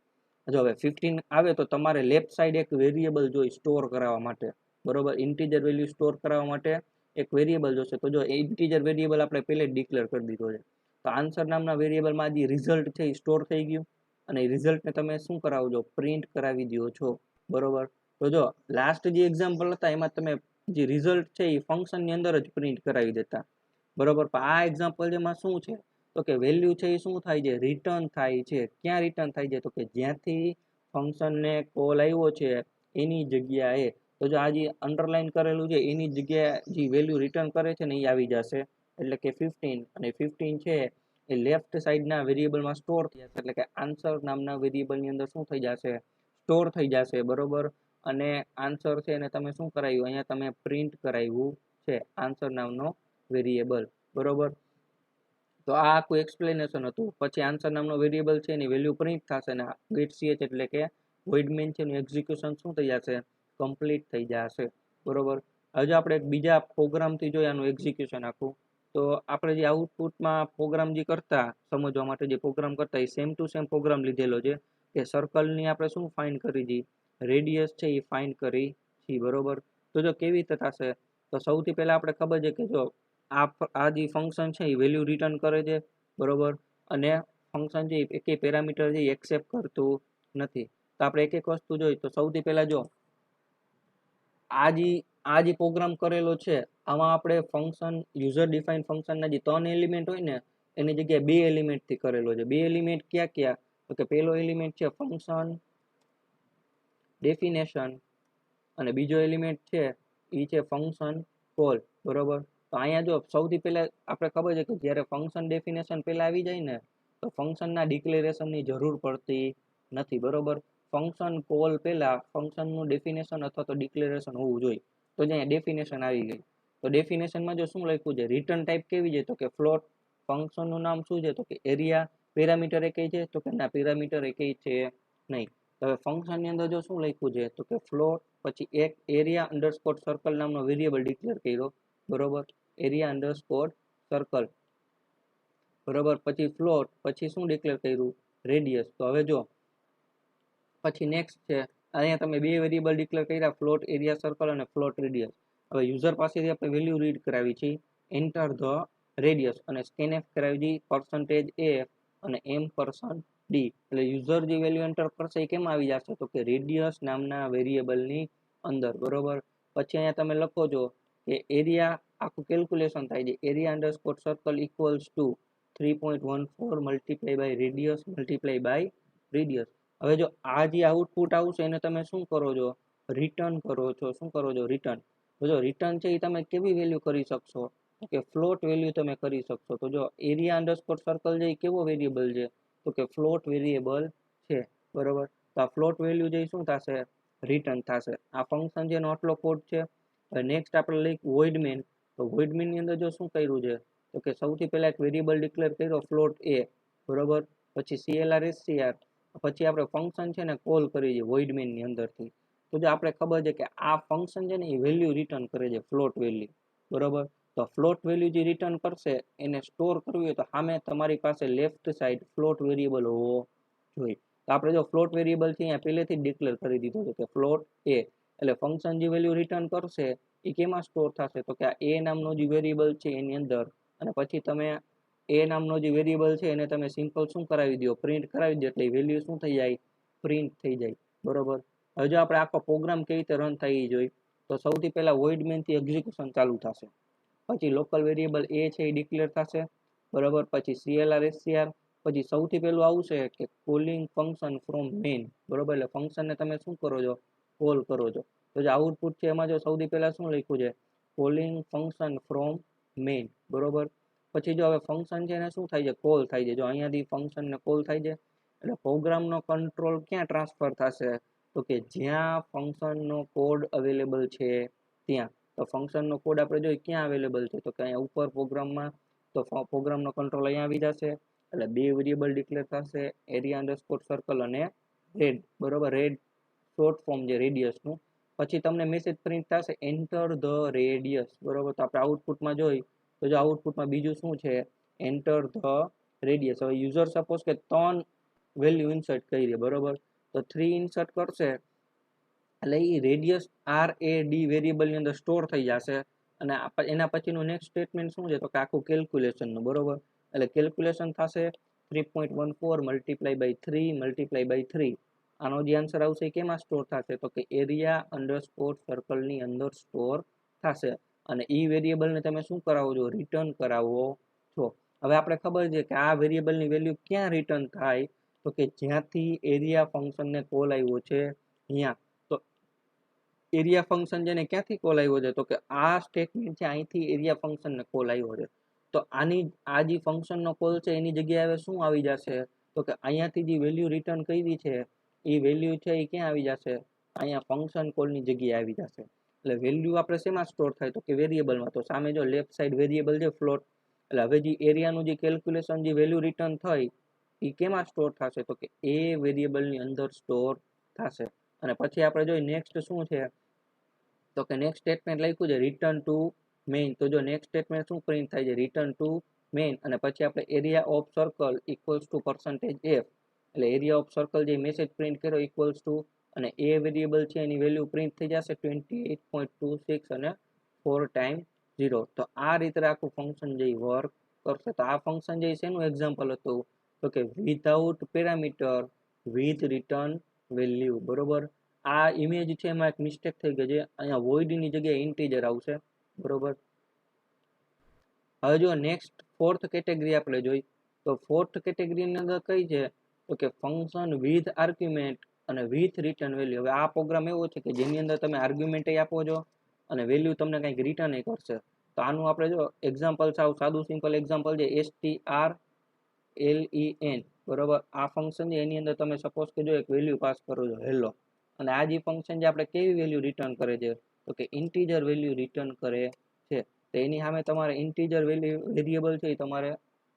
જો હવે 15 આવે તો તમારે લેફ્ટ સાઈડ એક વેરિયેબલ જોઈ સ્ટોર કરાવવા માટે, બરોબર. ઇન્ટીજર વેલ્યુ સ્ટોર કરાવવા માટે એક વેરિયેબલ જોશે, તો જો ઇન્ટીજર વેરિયેબલ આપણે પહેલે જ ડિક્લેર કરી દીધો છે. તો આન્સર નામના વેરિયેબલમાં જે રિઝલ્ટ છે એ સ્ટોર થઈ ગયું, અને એ રિઝલ્ટને તમે શું કરાવજો, પ્રિન્ટ કરાવી દો છો, બરોબર. તો જો લાસ્ટ જે એક્ઝામ્પલ હતા એમાં તમે જે રિઝલ્ટ છે એ ફંક્શનની અંદર જ પ્રિન્ટ કરાવી દેતા, બરોબર. પણ આ એક્ઝામ્પલ જેમાં શું છે, તો કે વેલ્યુ છે એ શું થાય છે, રિટર્ન થાય છે. ક્યાં રિટર્ન થાય છે, તો કે જ્યાંથી ફંક્શનને કોલ આવ્યો છે એની જગ્યાએ. તો જો આ જે અંડરલાઈન કરેલું છે એની જગ્યાએ જે વેલ્યુ રિટર્ન કરે છે ને એ આવી જશે, એટલે કે 15, અને 15 છે એ લેફ્ટ સાઈડના વેરિયેબલમાં સ્ટોર થઈ જશે, એટલે કે આન્સર નામના વેરિયેબલની અંદર શું થઈ જશે, સ્ટોર થઈ જશે, બરોબર. અને આન્સર છે એને તમે શું કરાવ્યું, અહીંયા તમે પ્રિન્ટ કરાવ્યું છે આન્સર નામનો વેરિયેબલ, બરોબર. તો આ આખું એક્સપ્લેનેશન હતું. પછી આન્સર નામનો વેરિયેબલ છે એની વેલ્યુ પ્રિન્ટ થશે ને ગેટ ch એટલે કે વોઇડ મેઇન છે એનું એક્ઝિક્યુશન શું થઈ જશે, કમ્પ્લીટ થઈ જશે, બરોબર. હજુ આપણે બીજા પ્રોગ્રામથી જોઈએ આનું એક્ઝિક્યુશન આખું. તો આપણે જે આઉટપુટમાં પ્રોગ્રામ જે કરતા સમજવા માટે જે પ્રોગ્રામ કરતા એ સેમ ટુ સેમ પ્રોગ્રામ લીધેલો છે, કે સર્કલની આપણે શું ફાઇન્ડ કરી હતી, રેડિયસ છે એ ફાઇન્ડ કરી છે, બરોબર. તો જો કેવી રીતે થશે, તો સૌથી પહેલા આપણે ખબર છે કે જો આ જે ફંક્શન છે એ વેલ્યુ રિટર્ન કરે છે, બરોબર. અને ફંક્શન છે એકે પેરામીટર છે એ એક્સેપ્ટ કરતું નથી. તો આપણે એક એક વસ્તુ જોઈ. તો સૌથી પહેલા જો આ જે પ્રોગ્રામ કરેલો છે આમાં આપણે ફંક્શન યુઝર ડિફાઇન ફંક્શનના જે 3 એલિમેન્ટ હોય ને એની જગ્યાએ 2 એલિમેન્ટથી કરેલો છે. 2 એલિમેન્ટ ક્યાં ક્યાં, તો કે પહેલો એલિમેન્ટ છે ફંક્શન ડેફિનેશન, અને બીજો એલિમેન્ટ છે એ છે ફંક્શન કોલ, બરોબર. તો અહીંયા જો સૌથી પહેલા આપણે ખબર છે કે જ્યારે ફંક્શન ડેફિનેશન પહેલા આવી જાય ને તો ફંક્શનના ડિક્લેરેશનની જરૂર પડતી નથી, બરોબર. ફંક્શન કોલ પહેલા ફંક્શનનું ડેફિનેશન અથવા તો ડિક્લેરેશન હોવું જોઈએ. તો અહીંયા ડેફિનેશન આવી ગઈ. તો ડેફિનેશનમાં જો શું લખ્યું છે, રિટર્ન ટાઈપ કેવી છે, તો કે ફ્લોટ. ફંક્શનનું નામ શું છે, તો કે એરિયા. પેરામીટર એકેય છે, તો કે ના પેરામીટર એકેય છે નહીં. તો હવે ફંક્શનની અંદર જો શું લખ્યું છે, તો કે ફ્લોટ, પછી એક એરિયા અંડરસ્કોર સર્કલ નામનો વેરિયેબલ ડિક્લેર કર્યો, બરોબર. એરિયા અંડરસ્કોર સર્કલ, બરોબર. પછી ફ્લોટ, પછી શું ડિક્લેર કર્યું, રેડિયસ. તો હવે જો પછી નેક્સ્ટ છે અહીંયા તમે 2 વેરિયેબલ ડિક્લેર કર્યા, ફ્લોટ એરિયા સર્કલ અને ફ્લોટ રેડિયસ. હવે યુઝર પાસેથી આપણે વેલ્યુ રીડ કરાવી છે એન્ટર ધ રેડિયસ, અને સ્કેનએફ કરાવી છે %a અને m%d. એટલે યુઝર જે વેલ્યુ એન્ટર કરશે એ કેમ આવી જશે, તો કે રેડિયસ નામના વેરિયેબલની અંદર, બરોબર. પછી અહીંયા તમે લખો છો કે એરિયા આખું કેલ્ક્યુલેશન થાય છે, area underscore circle equals to 3.14 multiply by radius multiply by radius. હવે જો આ જે આઉટપુટ આવશે એને તમે શું કરો છો, રિટર્ન કરો છો. શું કરો છો, રિટર્ન. તો જો રિટર્ન છે એ તમે કેવી વેલ્યુ કરી શકશો કે ફ્લોટ વેલ્યુ તમે કરી શકશો. તો જો એરિયા અંડરસ્કોર સર્કલ છે એ કેવો વેરિયેબલ છે તો કે ફ્લોટ વેરિયેબલ છે, બરોબર. તો આ ફ્લોટ વેલ્યુ જે શું થશે રિટર્ન થશે. આ ફંક્શન જેનો આટલો કોડ છે. નેક્સ્ટ આપણે લઈ વોઇડ મેન. તો વોઇડ મેન ની અંદર જો શું કર્યું છે તો કે સૌથી પહેલા એક વેરિયેબલ ડિક્લેર કર્યો ફ્લોટ એ, બરોબર. પછી CLR SCR, પછી આપણે ફંક્શન છે ને કોલ કરી છે વોઇડ મેન ની અંદરથી. તો જો આપણે ખબર છે કે આ ફંક્શન છે ને એ વેલ્યુ રિટર્ન કરે છે ફ્લોટ વેલ્યુ, બરોબર. તો ફ્લોટ વેલ્યુ જે રિટર્ન કરશે એને સ્ટોર કરવી હોય તો સામે તમારી પાસે લેફ્ટ સાઈડ ફ્લોટ વેરિયેબલ હોવો જોઈએ. તો આપણે જો ફ્લોટ વેરિયેબલ છે અહીંયા પહેલેથી જ ડિક્લેર કરી દીધું છે કે ફ્લોટ એ, એટલે ફંક્શન જે વેલ્યુ રિટર્ન કરશે એ કેમાં સ્ટોર થશે તો કે આ એ નામનો જે વેરિયેબલ છે એની અંદર. અને પછી તમે એ નામનો જે વેરિયેબલ છે એને તમે સિમ્પલ શું કરાવી દો પ્રિન્ટ કરાવી દો એટલે વેલ્યુ શું થઈ જાય પ્રિન્ટ થઈ જાય, બરોબર. હવે જો આપણે આખો પ્રોગ્રામ કેવી રીતે રન થઈ જોઈએ તો સૌથી પહેલા વોઇડ મેન થી એક્ઝિક્યુશન ચાલુ થશે. પછી લોકલ વેરિયેબલ એ છે એ ડિક્લેર થશે, બરોબર. પછી CLR SCR, પછી સૌથી પહેલું આવશે કે કોલિંગ ફંક્શન ફ્રોમ મેઇન, બરોબર. એટલે ફંક્શનને તમે શું કરો છો કોલ કરો છો. તો જે આઉટપુટ છે એમાં જો સૌથી પહેલા શું લખ્યું છે કોલિંગ ફંક્શન ફ્રોમ મેઇન, બરોબર. પછી જો હવે ફંક્શન છે એને શું થાય છે કોલ થાય છે. જો અહીંયાથી ફંક્શનને કોલ થાય છે એટલે પ્રોગ્રામનો કંટ્રોલ ક્યાં ટ્રાન્સફર થશે તો કે જ્યાં ફંક્શનનો કોડ અવેલેબલ છે ત્યાં. તો ફંક્શનનો કોડ આપણે જોઈએ ક્યાં અવેલેબલ છે તો કે અહીંયા ઉપર પ્રોગ્રામમાં. તો પ્રોગ્રામનો કંટ્રોલ અહીંયા આવી જશે એટલે બે વેરિયેબલ ડિક્લેર થશે એરિયા અંડરસ્કોર સર્કલ અને રેડ, બરોબર. રેડ શોર્ટ ફોર્મ છે રેડિયસનું. પછી તમને મેસેજ પ્રિન્ટ થશે એન્ટર ધ રેડિયસ, બરોબર. તો આપણે આઉટપુટમાં જોઈ તો જો આઉટપુટમાં બીજું શું છે એન્ટર ધ રેડિયસ. હવે યુઝર સપોઝ કે 3 વેલ્યુ ઇન્સર્ટ કરી, બરોબર. તો 3 ઇન્સર્ટ કરશે એટલે એ રેડિયસ RAD વેરિયેબલની અંદર સ્ટોર થઈ જશે. અને એના પછીનું નેક્સ્ટ સ્ટેટમેન્ટ શું છે તો કે આખું કેલ્ક્યુલેશનનું, બરોબર. એટલે કેલ્ક્યુલેશન થશે 3.14 મલ્ટીપ્લાય બાય 3 મલ્ટીપ્લાય બાય 3. આનો જે આન્સર આવશે એ કેમાં સ્ટોર થશે તો કે એરિયા અંડરસ્કોર સર્કલની અંદર સ્ટોર થશે. અને એ વેરિયેબલને તમે શું કરાવો છો રિટર્ન કરાવો છો. હવે આપણે ખબર છે કે આ વેરિયેબલની વેલ્યુ ક્યાં રિટર્ન થાય તો કે જ્યાંથી એરિયા ફંક્શનને કોલ આવ્યો છે અહીંયા. તો એરિયા ફંક્શન જેને ક્યાંથી કોલ આવ્યો છે તો કે આ સ્ટેટમેન્ટ છે અહીંથી એરિયા ફંક્શનને કોલ આવ્યો છે. તો આની આ જે ફંક્શનનો કોલ છે એની જગ્યાએ હવે શું આવી જશે તો કે અહીંયાથી જે વેલ્યુ રિટર્ન કરી છે એ વેલ્યુ છે એ ક્યાં આવી જશે અહીંયા ફંક્શન કોલની જગ્યાએ આવી જશે. એટલે વેલ્યુ આપણે શેમાં સ્ટોર થાય તો કે વેરિયેબલમાં. તો સામે જો લેફ્ટ સાઈડ વેરિયેબલ છે ફ્લોટ, એટલે હવે જે એરિયાનું જે કેલ્ક્યુલેશન જે વેલ્યુ રિટર્ન થઈ એ કેમાં સ્ટોર થશે તો કે એ વેરિયેબલની અંદર સ્ટોર થશે. અને પછી આપણે જોઈએ નેક્સ્ટ શું છે તો કે નેક્સ્ટ સ્ટેટમેન્ટ લખ્યું છે રિટર્ન ટુ મેઇન. તો જો નેક્સ્ટ સ્ટેટમેન્ટ શું પ્રિન્ટ થાય છે રિટર્ન ટુ મેઇન. અને પછી આપણે area of circle equals two %f, એટલે એરિયા ઓફ સર્કલ જે મેસેજ પ્રિન્ટ કર્યો ઇક્વલ્સ ટુ અને એ વેરિયેબલ છે એની વેલ્યુ પ્રિન્ટ થઈ જશે 28.26 અને 4 ટાઈમ 0. તો આ રીતે આખું ફંક્શન જે વર્ક કરશે. તો આ ફંક્શન જે શેનું એક્ઝામ્પલ હતું તો કે without parameter with return value, બરોબર. આ ઇમેજ છે એમાં એક મિસ્ટેક થઈ ગઈ છે, અહીંયા વોઇડની જગ્યાએ ઇન્ટીજર આવશે, બરોબર. હવે જો નેક્સ્ટ ફોર્થ કેટેગરી આપણે જોઈ તો ફોર્થ કેટેગરીની અંદર કઈ છે તો કે ફંક્શન વિથ આર્ગ્યુમેન્ટ અને વિથ રિટર્ન વેલ્યુ. હવે આ પ્રોગ્રામ એવો છે કે જેની અંદર તમે આર્ગ્યુમેન્ટ આપો છો અને વેલ્યુ તમને કંઈક રિટર્ન કરશે. તો આનું આપણે જો એક્ઝામ્પલ સાવ સાદું સિમ્પલ એક્ઝામ્પલ છે strlen, બરોબર. આ ફંક્શન છે એની અંદર તમે સપોઝ કે જો એક વેલ્યુ પાસ કરો છો હેલો, અને આ જે ફંક્શન છે આપણે કેવી વેલ્યુ રિટર્ન કરે છે તો કે ઇન્ટીજર વેલ્યુ રિટર્ન કરે છે. તો એની સામે તમારે ઇન્ટીજર વેરિયેબલ છે એ તમારે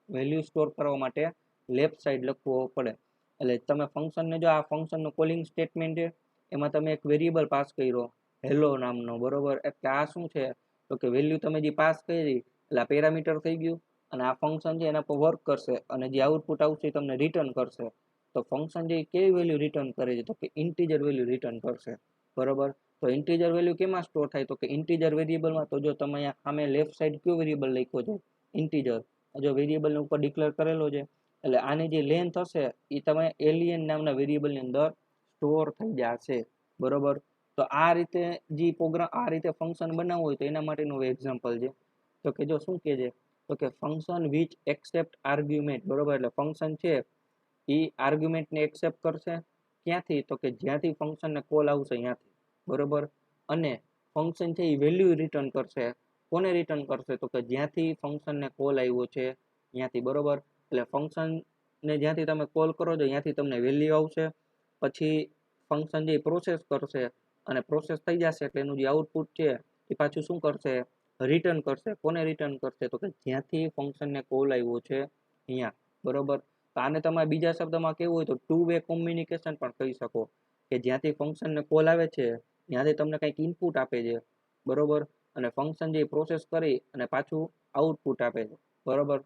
વેલ્યુ સ્ટોર કરવા માટે લેફ્ટ સાઈડ લખવો પડે. એટલે તમે ફંક્શનને જો આ ફંક્શનનું કોલિંગ સ્ટેટમેન્ટ છે એમાં તમે એક વેરિયેબલ પાસ કર્યો હેલો નામનો, બરોબર. એટલે આ શું છે તો કે વેલ્યુ તમે જે પાસ કરી એટલે આ પેરામીટર થઈ ગયું અને આ ફંક્શન છે એના પર વર્ક કરશે અને જે આઉટપુટ આવશે એ તમને રિટર્ન કરશે. તો ફંક્શન જે કેવી વેલ્યુ રિટર્ન કરે છે તો કે ઇન્ટીજર વેલ્યુ રિટર્ન કરશે, બરોબર. તો ઇન્ટીજર વેલ્યુ કેમાં સ્ટોર થાય તો કે ઇન્ટીજર વેરિયેબલમાં. તો જો તમે અહીંયા સામે લેફ્ટ સાઈડ કયો વેરિયેબલ લખ્યો છે ઇન્ટીજર, જો વેરિયેબલને ઉપર ડિક્લેર કરેલો છે એટલે આની જે લેન્થ હશે એ તમે એલિયન નામના વેરિયેબલની અંદર સ્ટોર થઈ જશે, બરોબર. તો આ રીતે જે પ્રોગ્રામ આ રીતે ફંક્શન બનાવવું હોય તો એના માટેનું એક્ઝામ્પલ છે. તો કે જો શું કહે છે તો કે ફંક્શન વિચ એક્સેપ્ટ આર્ગ્યુમેન્ટ, બરોબર. એટલે ફંક્શન છે એ આર્ગ્યુમેન્ટને એક્સેપ્ટ કરશે ક્યાંથી તો કે જ્યાંથી ફંક્શનને કોલ આવશે ત્યાંથી, બરોબર. અને ફંક્શન છે એ વેલ્યુ રિટર્ન કરશે. કોને રિટર્ન કરશે? તો કે જ્યાંથી ફંક્શનને કોલ આવ્યો છે ત્યાંથી, બરોબર. એટલે ફંક્શનને જ્યાંથી તમે કોલ કરો છો ત્યાંથી તમને વેલ્યુ આવશે. પછી ફંક્શન જે પ્રોસેસ કરશે અને પ્રોસેસ થઈ જશે એટલે એનું જે આઉટપુટ છે એ પાછું શું કરશે? રિટર્ન કરશે. કોને રિટર્ન કરશે? તો કે જ્યાંથી ફંક્શનને કોલ આવ્યો છે અહીંયા, બરોબર. તો આને તમારે બીજા શબ્દમાં કેવું હોય તો ટુ વે કોમ્યુનિકેશન પણ કહી શકો, કે જ્યાંથી ફંક્શનને કોલ આવે છે ત્યાંથી તમને કંઈક ઇનપુટ આપે છે, બરોબર. અને ફંક્શન જે પ્રોસેસ કરી અને પાછું આઉટપુટ આપે છે, બરોબર.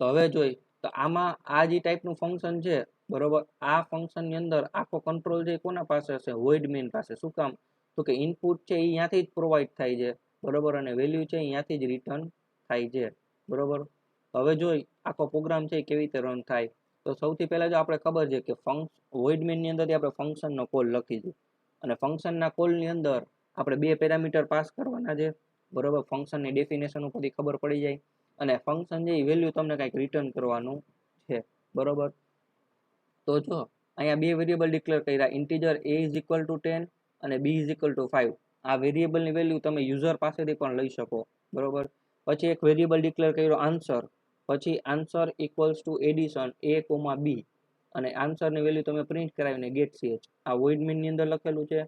તો હવે જોઈ તો આમાં આ જે ટાઈપનું ફંક્શન છે, બરોબર. આ ફંક્શનની અંદર આખો કંટ્રોલ છે કોના પાસે હશે? વોઇડ મેઇન પાસે. શું કામ? તો કે ઇનપુટ છે એ અહીંયાથી જ પ્રોવાઈડ થાય છે, બરોબર. અને વેલ્યુ છે અહીંયાથી જ રિટર્ન થાય છે, બરોબર. હવે જોઈ આખો પ્રોગ્રામ છે કેવી રીતે રન થાય. તો સૌથી પહેલા જો આપણે ખબર છે કે વોઇડ મેઇનની અંદરથી આપણે ફંક્શનનો કોલ લખીશું અને ફંક્શનના કોલની અંદર આપણે બે પેરામીટર પાસ કરવાના છે, બરોબર. ફંક્શનની ડેફિનેશન ઉપરથી ખબર પડી જાય. અને ફંક્શન છે એ વેલ્યુ તમને કંઈક રિટર્ન કરવાનું છે, બરોબર. તો જો અહીંયા બે વેરિયેબલ ડિક્લેર કર્યા, integer a is equal to 10 અને b ઇઝ ઇક્વલ ટુ 5. આ વેરિયેબલની વેલ્યુ તમે યુઝર પાસેથી પણ લઈ શકો, બરોબર. પછી એક વેરિયેબલ ડિક્લેર કર્યો આન્સર, પછી answer equals to addition a, b અને આન્સરની વેલ્યુ તમે પ્રિન્ટ કરાવીને ગેટ ch. આ વોઇડ મેઇનની અંદર લખેલું છે.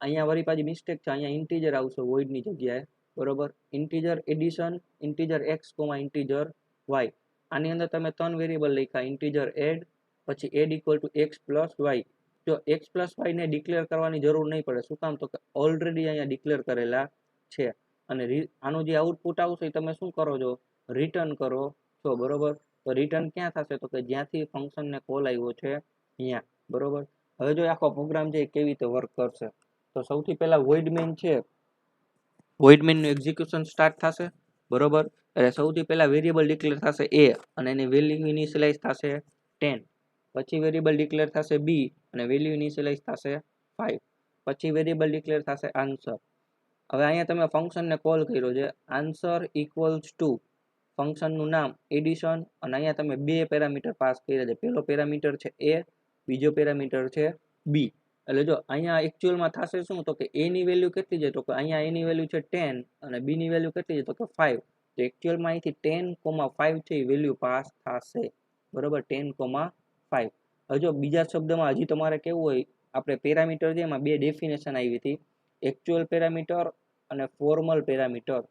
અહીંયા વળી પાછી મિસ્ટેક છે, અહીંયા ઇન્ટીજર આવશે વોઇડની જગ્યાએ, બરોબર. Integer addition, integer x, integer y. આની અંદર તમે ત્રણ વેરિયેબલ લખ્યા, ઇન્ટીજર એડ, પછી add equal to x plus y. જો એક્સ પ્લસ વાય ને ડિક્લેર કરવાની જરૂર નહીં પડે. શું કામ? તો કે ઓલરેડી અહીંયા ડિક્લેર કરેલા છે. અને આનું જે આઉટપુટ આવશે તમે શું કરો છો? રિટર્ન કરો છો, બરોબર. તો રિટર્ન ક્યાં થશે? તો કે જ્યાંથી ફંક્શનને કોલ આવ્યો છે અહીંયા, બરોબર. હવે જો આખો પ્રોગ્રામ છે કેવી રીતે વર્ક કરશે. તો સૌથી પહેલા વોઇડ મેઇન છે, વોઇડ મેઇનનું એક્ઝિક્યુશન સ્ટાર્ટ થશે, બરોબર. એટલે સૌથી પહેલા વેરિયેબલ ડિક્લેર થશે a અને એની વેલ્યુ ઇનિશિયલાઇઝ થશે 10. પછી વેરિયેબલ ડિક્લેર થશે b અને વેલ્યુ ઇનિશિયલાઇઝ થશે 5. પછી વેરિયેબલ ડિક્લેર થશે આન્સર. હવે અહીંયા તમે ફંક્શનને કોલ કર્યો છે, આન્સર ઇક્વલ્સ ટુ ફંક્શનનું નામ એડિશન અને અહીંયા તમે બે પેરામીટર પાસ કર્યા છે. પહેલો પેરામીટર છે a, બીજો પેરામીટર છે b. એટલે જો અહીંયા એકચ્યુઅલમાં થશે શું? તો કે a ની વેલ્યુ કેટલી છે? તો કે અહીંયા a ની વેલ્યુ છે 10 અને b ની વેલ્યુ કેટલી છે? તો કે 5. તો એકચ્યુઅલમાં અહીંથી 10,5 છે એ વેલ્યુ પાસ થશે, બરોબર. 10,5. હવે જો બીજા શબ્દમાં હજી તમારે કેવું હોય, આપણે પેરામીટર છે એમાં બે ડેફિનેશન આવી હતી, એકચ્યુઅલ પેરામીટર અને ફોર્મલ પેરામીટર.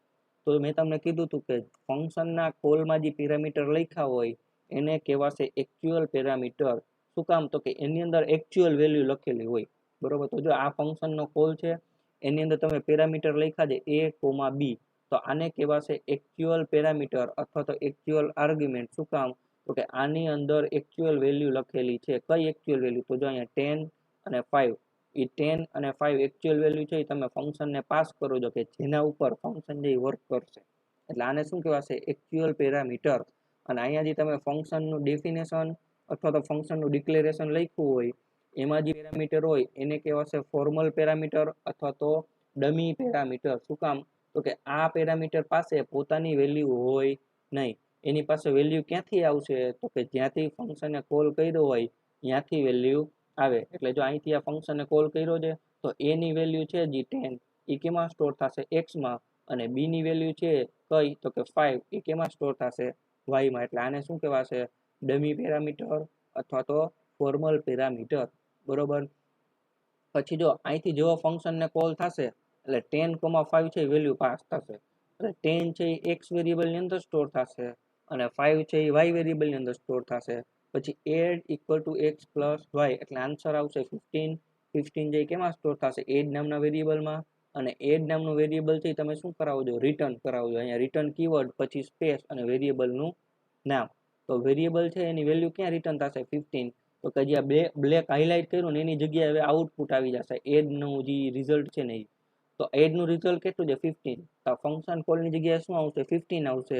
તો મેં તમને કીધું હતું કે ફંક્શનના કોલમાં જે પેરામીટર લખ્યા હોય એને કહેવાશે એકચ્યુઅલ પેરામીટર. શું કામ? તો કે એની અંદર એકચ્યુઅલ વેલ્યુ લખેલી હોય, બરોબર. તો જો આ ફંક્શનનો કોલ છે એની અંદર તમે પેરામીટર લખ્યા છે a, b, તો આને કહેવાશે એકચ્યુઅલ પેરામીટર અથવા તો એકચ્યુઅલ આર્ગ્યુમેન્ટ. શું કામ? તો કે આની અંદર એકચ્યુઅલ વેલ્યુ લખેલી છે. કઈ એકચ્યુઅલ વેલ્યુ? તો જો અહીંયા 10 અને 5, એ 10 અને 5 એકચ્યુઅલ વેલ્યુ છે એ તમે ફંક્શનને પાસ કરો છો કે જેના ઉપર ફંક્શન જે વર્ક કરશે. એટલે આને શું કહેવાશે? Actual parameter. અને અહીંયા જે તમે ફંક્શનનું ડેફિનેશન અથવા તો ફંક્શનનું ડિક્લેરેશન લખ્યું હોય એમાં જે પેરામીટર હોય એને કહેવાશે ફોર્મલ પેરામીટર અથવા તો ડમી પેરામીટર. શું કામ? તો કે આ પેરામીટર પાસે પોતાની વેલ્યુ હોય નહીં. એની પાસે વેલ્યુ ક્યાંથી આવશે? તો કે જ્યાંથી ફંક્શનને કોલ કર્યો હોય ત્યાંથી વેલ્યુ આવે. એટલે જો અહીંથી આ ફંક્શનને કોલ કર્યો છે તો a ની વેલ્યુ છે જે 10 એ કેમાં સ્ટોર થશે? x માં. અને b ની વેલ્યુ છે કઈ? તો કે 5 એ કેમાં સ્ટોર થશે? y માં. એટલે આને શું કહેવાશે? ડમી પેરામીટર અથવા તો ફોર્મલ પેરામીટર, બરોબર. પછી જો અહીંથી જેવો ફંક્શનને કોલ થશે એટલે 10,5 છે વેલ્યુ પાસ થશે. એટલે 10 છે એ x વેરિયેબલની અંદર સ્ટોર થશે અને 5 છે એ y વેરિયેબલની અંદર સ્ટોર થશે. પછી add equal to x plus y એટલે આન્સર આવશે 15. 15 જે કેમાં સ્ટોર થશે? એડ નામના વેરિયેબલમાં. અને એડ નામનું વેરિયેબલ છે તમે શું કરાવજો? રિટર્ન કરાવજો. અહીંયા રિટર્ન કીવર્ડ પછી સ્પેસ અને વેરિયેબલનું નામ. તો વેરિયેબલ છે એની વેલ્યુ ક્યાં રિટર્ન થશે? 15. તો કે જ્યાં બ્લેક હાઇલાઇટ કર્યું ને એની જગ્યાએ હવે આઉટપુટ આવી જશે એડનું જે રિઝલ્ટ છે ને એ. તો એડનું રિઝલ્ટ કેટલું છે? 15. તો ફંક્શન કોલની જગ્યાએ શું આવશે? 15 આવશે.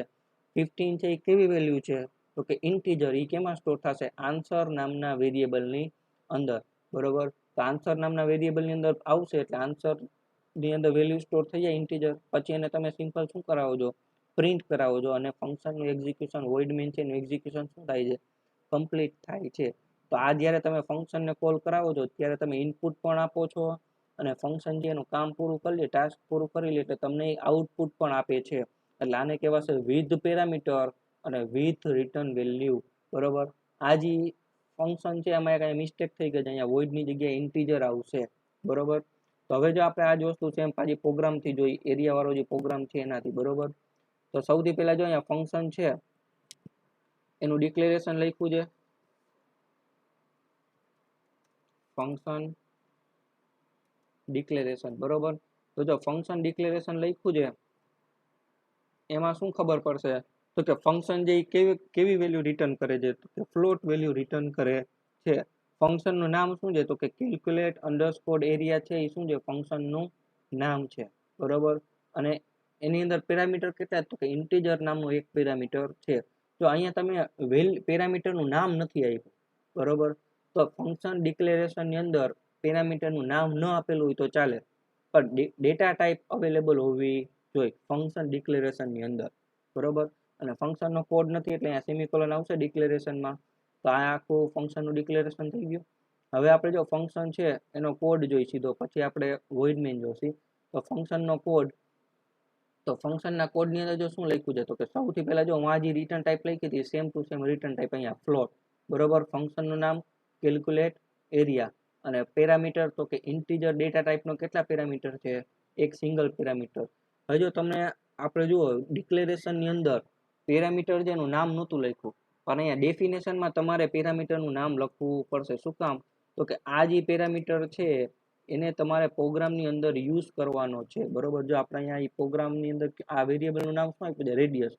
15 છે એ કેવી વેલ્યુ છે? તો કે ઇન્ટીજર. એ કેમાં સ્ટોર થશે? આન્સર નામના વેરિયેબલની અંદર, બરોબર. તો આન્સર નામના વેરિયેબલની અંદર આવશે એટલે આન્સરની અંદર વેલ્યુ સ્ટોર થઈ જાય ઇન્ટીજર. પછી એને તમે સિમ્પલ શું કરાવો છો? પ્રિન્ટ કરાવો છો અને ફંક્શનનું એક્ઝિક્યુશન વોઇડ મેઇન છે એનું એક્ઝિક્યુશન શું થાય છે? કમ્પ્લીટ થાય છે. તો આ જ્યારે તમે ફંક્શનને કોલ કરાવો છો ત્યારે તમે ઇનપુટ પણ આપો છો અને ફંક્શન જે એનું કામ પૂરું કરી લે, ટાસ્ક પૂરું કરી લે એટલે તમને આઉટપુટ પણ આપે છે. એટલે આને કહેવાશે વિથ પેરામીટર અને વિથ રિટર્ન વેલ્યુ. બરોબર. આ જે ફંક્શન છે એમાં કઈ મિસ્ટેક થઈ ગઈ છે, અહીંયા વોઇડની જગ્યાએ ઇન્ટીજર આવશે. બરોબર. તો હવે જો આપણે આ જ વસ્તુ સેમ પાછી પ્રોગ્રામથી જોઈ, એરિયા વાળો જે પ્રોગ્રામ છે એનાથી. બરોબર. તો સૌથી પહેલા જો અહીંયા ફંક્શન છે એનું ડિક્લેરેશન લખ્યું છે, ફંક્શન ડિક્લેરેશન. બરોબર. તો જો ફંક્શન ડિક્લેરેશન લખ્યું છે એમાં શું ખબર પડશે, તો કે ફંક્શન જે કેવી વેલ્યુ રિટર્ન કરે છે, તો કે ફ્લોટ વેલ્યુ રિટર્ન કરે છે. ફંક્શનનું નામ શું છે, તો કે કેલ્ક્યુલેટ અંડરસ્કોર એરિયા છે, એ શું છે, ફંક્શનનું નામ છે. બરોબર. અને એની અંદર પેરામીટર કેટલા, તો કે ઇન્ટીજર નામનું એક પેરામીટર છે. જો અહીંયા તમે પેરામીટરનું નામ નથી આપ્યું. બરોબર. તો ફંક્શન ડિક્લેરેશનની અંદર પેરામીટરનું નામ ન આપેલું હોય તો ચાલે, પણ ડેટા ટાઈપ અવેલેબલ હોવી જોઈએ ફંક્શન ડિક્લેરેશનની અંદર. બરોબર. અને ફંક્શનનો કોડ નથી એટલે અહીંયા સેમિકોલન આવશે ડિક્લેરેશનમાં. તો આ આખું ફંક્શનનું ડિક્લેરેશન થઈ ગયું. હવે આપણે જો ફંક્શન છે એનો કોડ જોઈ સીધો, પછી આપણે વોઇડ મેઇન જોઈશું. તો ફંક્શનનો કોડ, તો ફંક્શનના કોડની અંદર જો શું લખ્યું છે, તો કે સૌથી પહેલા જો હું આ જે રિટર્ન ટાઈપ લખી હતી same to same return type અહીંયા ફ્લોટ. બરોબર. ફંક્શનનું નામ કેલ્ક્યુલેટ એરિયા અને પેરામીટર તો કે ઇન્ટીજર ડેટા ટાઈપનો કેટલા પેરામીટર છે, એક સિંગલ પેરામીટર. હવે જો તમને આપણે જુઓ ડિક્લેરેશનની અંદર પેરામીટર જેનું નામ નહોતું લખ્યું, પણ અહીંયા ડેફિનેશનમાં તમારે પેરામીટરનું નામ લખવું પડશે. શું કામ, તો કે આ જે પેરામીટર છે એને તમારે પ્રોગ્રામની અંદર યુઝ કરવાનો છે. બરોબર. જો આપણે અહીંયા એ પ્રોગ્રામની અંદર આ વેરિયેબલનું નામ શું આપ્યું છે, રેડિયસ,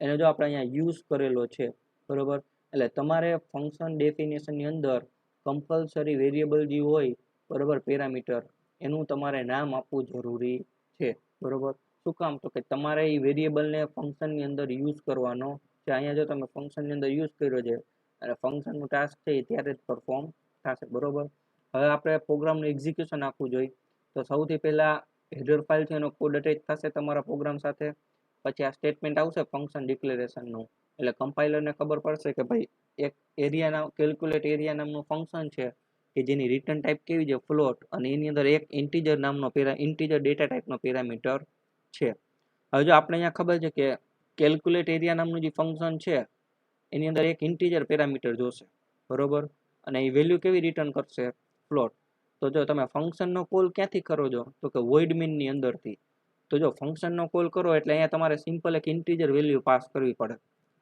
એને જો આપણે અહીંયા યુઝ કરેલો છે. બરોબર. એટલે તમારે ફંક્શન ડેફિનેશનની અંદર કમ્પલસરી વેરિયેબલ જે હોય, બરોબર, પેરામીટર, એનું તમારે નામ આપવું જરૂરી છે. બરોબર. શું કામ, તો કે તમારે એ વેરિયેબલને ફંક્શનની અંદર યુઝ કરવાનો છે. અહીંયા જો તમે ફંક્શનની અંદર યુઝ કર્યો છે અને ફંક્શનનું ટાસ્ક છે ત્યારે જ પરફોર્મ થશે. બરોબર. હવે આપણે પ્રોગ્રામનું એક્ઝિક્યુશન આપવું જોઈએ. તો સૌથી પહેલા હેડર ફાઇલ છે એનો કોડ અટેચ થશે તમારા પ્રોગ્રામ સાથે. પછી આ સ્ટેટમેન્ટ આવશે ફંક્શન ડિક્લેરેશનનું, એટલે કમ્પાઇલરને ખબર પડશે કે ભાઈ એક એરિયા કેલ્ક્યુલેટ એરિયા નામનું ફંક્શન છે કે જેની રિટર્ન ટાઈપ કેવી છે, ફ્લોટ, અને એની અંદર એક ઇન્ટીજર નામનો ઇન્ટીજર ડેટા ટાઈપનો પેરામીટર છે. હવે જો આપણે અહીંયા ખબર છે કે કેલ્ક્યુલેટ એરિયા નામનું જે ફંક્શન છે એની અંદર એક ઇન્ટીજર પેરામીટર જોશે. બરોબર. અને એ વેલ્યુ કેવી રિટર્ન કરશે, ફ્લોટ. તો જો તમે ફંક્શનનો કોલ ક્યાંથી કરો છો, તો કે વોઇડ મેઇનની અંદરથી. તો જો ફંક્શનનો કોલ કરો એટલે અહીંયા તમારે સિમ્પલ એક ઇન્ટીજર વેલ્યુ પાસ કરવી પડે.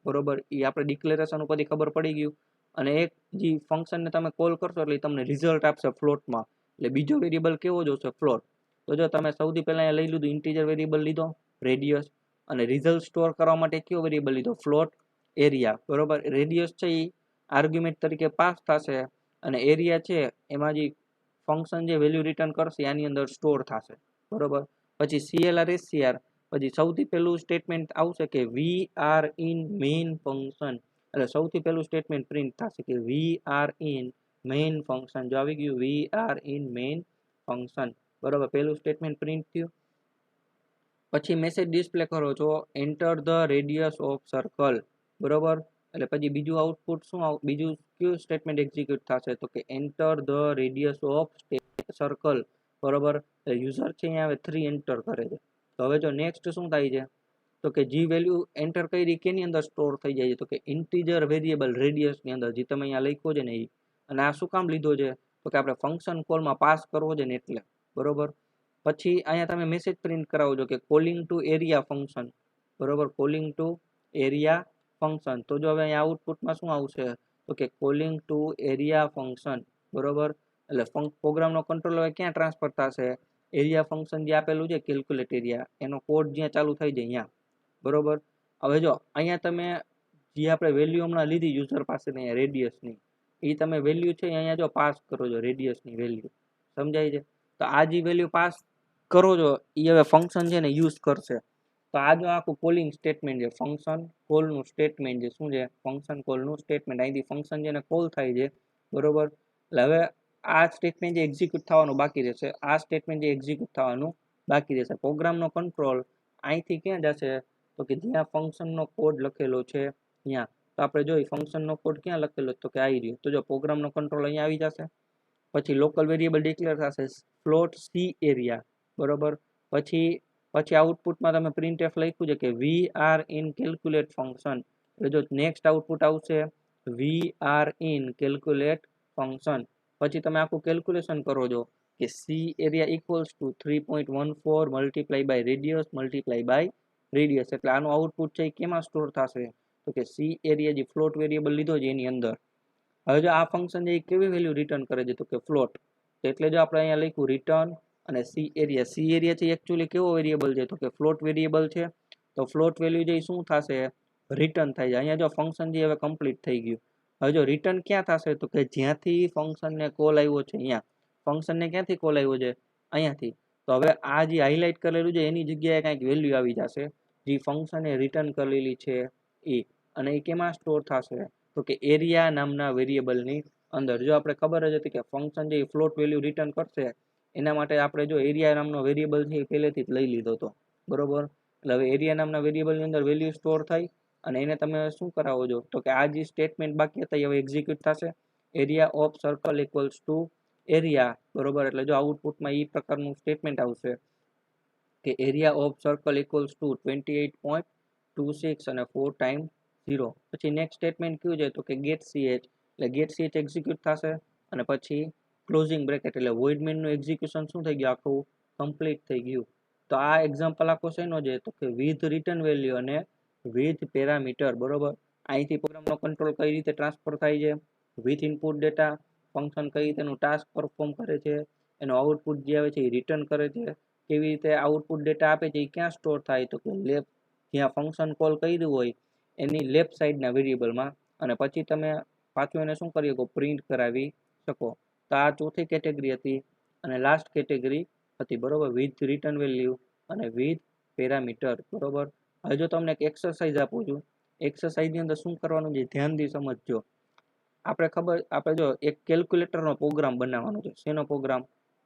બરોબર. એ આપણે ડિક્લેરેશન ઉપરથી ખબર પડી ગયું. અને એક જે ફંક્શનને તમે કોલ કરશો એટલે તમને રિઝલ્ટ આપશે ફ્લોટમાં. એટલે બીજો વેરિયેબલ કેવો જોશે, ફ્લોટ. તો જો તમે સૌથી પહેલા અહીંયા લઈ લીધું ઇન્ટીજર વેરિયેબલ લીધો રેડિયસ, અને રિઝલ્ટ સ્ટોર કરવા માટે કયો વેરિયેબલ લીધો, ફ્લોટ એરિયા. બરોબર. રેડિયસ છે એ આર્ગ્યુમેન્ટ તરીકે પાસ થશે અને એરિયા છે એમાં જે ફંક્શન જે વેલ્યુ રિટર્ન કરશે આની અંદર સ્ટોર થશે. બરોબર. પછી CLR SCR, પછી સૌથી પહેલું સ્ટેટમેન્ટ આવશે કે we are in main function. એટલે સૌથી પહેલું સ્ટેટમેન્ટ પ્રિન્ટ થશે કે we are in main function. જો આવી ગયું વી આર ઇન મેઇન ફંક્શન. બરોબર. પહેલું સ્ટેટમેન્ટ પ્રિન્ટ થયું. પછી મેસેજ ડિસ્પ્લે કરો છો enter the radius of circle. બરોબર. એટલે પછી બીજું આઉટપુટ શું, બીજું કયું સ્ટેટમેન્ટ એક્ઝિક્યુટ થશે, તો કે enter the radius of circle. બરોબર. યુઝર છે અહીંયા હવે 3 એન્ટર કરે છે. તો હવે જો નેક્સ્ટ શું થાય છે, તો કે જે વેલ્યુ એન્ટર કરી કેની અંદર સ્ટોર થઈ જાય છે, તો કે ઇન્ટીજર વેરિયેબલ રેડિયસની અંદર, જે તમે અહીંયા લખ્યો છે ને એ. અને આ શું કામ લીધો છે, તો કે આપણે ફંક્શન કોલમાં પાસ કરવો છે ને એટલે. બરોબર. પછી અહીંયા તમે મેસેજ પ્રિન્ટ કરાવો છો કે કોલિંગ ટુ એરિયા ફંક્શન. બરોબર. Calling to area function. તો જો હવે અહીંયા આઉટપુટમાં શું આવશે, તો કે કોલિંગ ટુ એરિયા ફંક્શન. બરોબર. એટલે પ્રોગ્રામનો કંટ્રોલ હવે ક્યાં ટ્રાન્સફર થશે, એરિયા ફંક્શન જે આપેલું છે કેલ્ક્યુલેટ એરિયા, એનો કોડ જ્યાં ચાલુ થઈ જાય અહીંયા. બરોબર. હવે જો અહીંયા તમે જે આપણે વેલ્યુ હમણાં લીધી યુઝર પાસેની રેડિયસની, એ તમે વેલ્યુ છે અહીંયા જો પાસ કરો છો રેડિયસની વેલ્યુ. સમજાય છે. તો આ જે વેલ્યુ પાસ કરો છો એ હવે ફંક્શન છે ને યુઝ કરશે. તો આ જો આખું કોલિંગ સ્ટેટમેન્ટ છે, ફંક્શન કોલનું સ્ટેટમેન્ટ છે. શું છે, ફંક્શન કોલનું સ્ટેટમેન્ટ. અહીંથી ફંક્શન જેને કોલ થાય છે. બરોબર. એટલે હવે આ સ્ટેટમેન્ટ જે એક્ઝિક્યુટ થવાનું બાકી રહેશે, આ સ્ટેટમેન્ટ જે એક્ઝિક્યુટ થવાનું બાકી રહેશે. પ્રોગ્રામનો કંટ્રોલ અહીંથી ક્યાં જશે, તો કે જ્યાં ફંક્શનનો કોડ લખેલો છે ત્યાં. તો આપણે જોઈ ફંક્શનનો કોડ ક્યાં લખેલો, તો કે આવી રહ્યો. તો જો પ્રોગ્રામનો કંટ્રોલ અહીંયા આવી જશે. પછી લોકલ વેરિયેબલ ડિક્લેર થશે ફ્લોટ સી એરિયા, બરોબર. પછી પછી આઉટપુટમાં તમે પ્રિન્ટએફ લખ્યું છે કે we are in calculate function, એટલે જો નેક્સ્ટ આઉટપુટ આવશે we are in calculate function. પછી તમે આખું કેલ્ક્યુલેશન કરો છો કે C area equals to 3.14 multiply by radius multiply by radius, એટલે આનું આઉટપુટ છે એ કેમાં સ્ટોર થશે તો કે સી એરિયા જે ફ્લોટ વેરિયેબલ લીધો છે એની અંદર. હવે જો આ ફંક્શન છે એ કેવી વેલ્યુ રિટર્ન કરે છે તો કે ફ્લોટ, એટલે જો આપણે અહીંયા લખ્યું રિટર્ન અને સી એરિયા છે એકચ્યુઅલી કેવો વેરિયેબલ છે તો કે ફ્લોટ વેરિયેબલ છે. તો ફ્લોટ વેલ્યુ જે શું થશે રિટર્ન થાય છે. અહીંયા જો ફંક્શન જે હવે કમ્પ્લીટ થઈ ગયું. હવે જો રિટર્ન ક્યાં થશે તો કે જ્યાંથી ફંક્શનને કોલ આવ્યો છે અહીંયા, ફંક્શનને ક્યાંથી કોલ આવ્યો છે અહીંયાથી. તો હવે આ જે હાઇલાઇટ કરેલું છે એની જગ્યાએ કંઈક વેલ્યુ આવી જશે જે ફંક્શને રિટર્ન કરેલી છે એ, અને એ કેમાં સ્ટોર થશે તો કે એરિયા નામના વેરિયેબલની અંદર. જો આપણે ખબર જ હતી કે ફંક્શન જે ફ્લોટ વેલ્યુ રિટર્ન કરશે એના માટે આપણે જો એરિયા નામનો વેરિયેબલ છે એ પહેલેથી જ લઈ લીધો હતો, બરોબર. એટલે હવે એરિયા નામના વેરિયેબલની અંદર વેલ્યુ સ્ટોર થઈ અને એને તમે શું કરાવો છો તો કે આ જે સ્ટેટમેન્ટ બાકી હતા એ હવે એક્ઝિક્યુટ થશે. Area of circle equals two area, બરોબર. એટલે જો આઉટપુટમાં એ પ્રકારનું સ્ટેટમેન્ટ આવશે કે area of circle equals two 28.26 અને 4 ટાઈમ 0. પછી નેક્સ્ટ સ્ટેટમેન્ટ કયું છે તો કે ગેટ સીએચ, એટલે ગેટ સીએચ એક્ઝિક્યુટ થશે અને પછી ક્લોઝિંગ બ્રેકેટ, એટલે વોઇડ મેનનું એક્ઝિક્યુશન શું થઈ ગયું આખું કમ્પ્લીટ થઈ ગયું. તો આ એક્ઝામ્પલ આખો શેનો છે તો કે વિથ રિટર્ન વેલ્યુ અને વિથ પેરામીટર, બરોબર. અહીંથી પ્રોગ્રામનો કંટ્રોલ કઈ રીતે ટ્રાન્સફર થાય છે, વિથ ઇનપુટ ડેટા ફંક્શન કઈ રીતે એનું ટાસ્ક પરફોર્મ કરે છે, એનો આઉટપુટ જે આવે છે એ રિટર્ન કરે છે, કેવી રીતે આઉટપુટ ડેટા આપે છે એ ક્યાં સ્ટોર થાય તો કે લેફ્ટ જ્યાં ફંક્શન કોલ કર્યું હોય એની લેફ્ટ સાઈડના વેરિયેબલમાં, અને પછી તમે પાછું એને શું કરી શકો પ્રિન્ટ કરાવી શકો. તો આ ચોથી કેટેગરી હતી અને લાસ્ટ કેટેગરી હતી, બરોબર, વિથ રિટર્ન વેલ્યુ અને વિથ પેરામીટર, બરોબર. હવે જો તમને એક એક્સરસાઇઝ આપું છું, એક્સરસાઇઝની અંદર શું કરવાનું છે ધ્યાનથી સમજજો. આપણે જો એક કેલ્ક્યુલેટરનો પ્રોગ્રામ બનાવવાનો છે. શેનો પ્રોગ્રામ?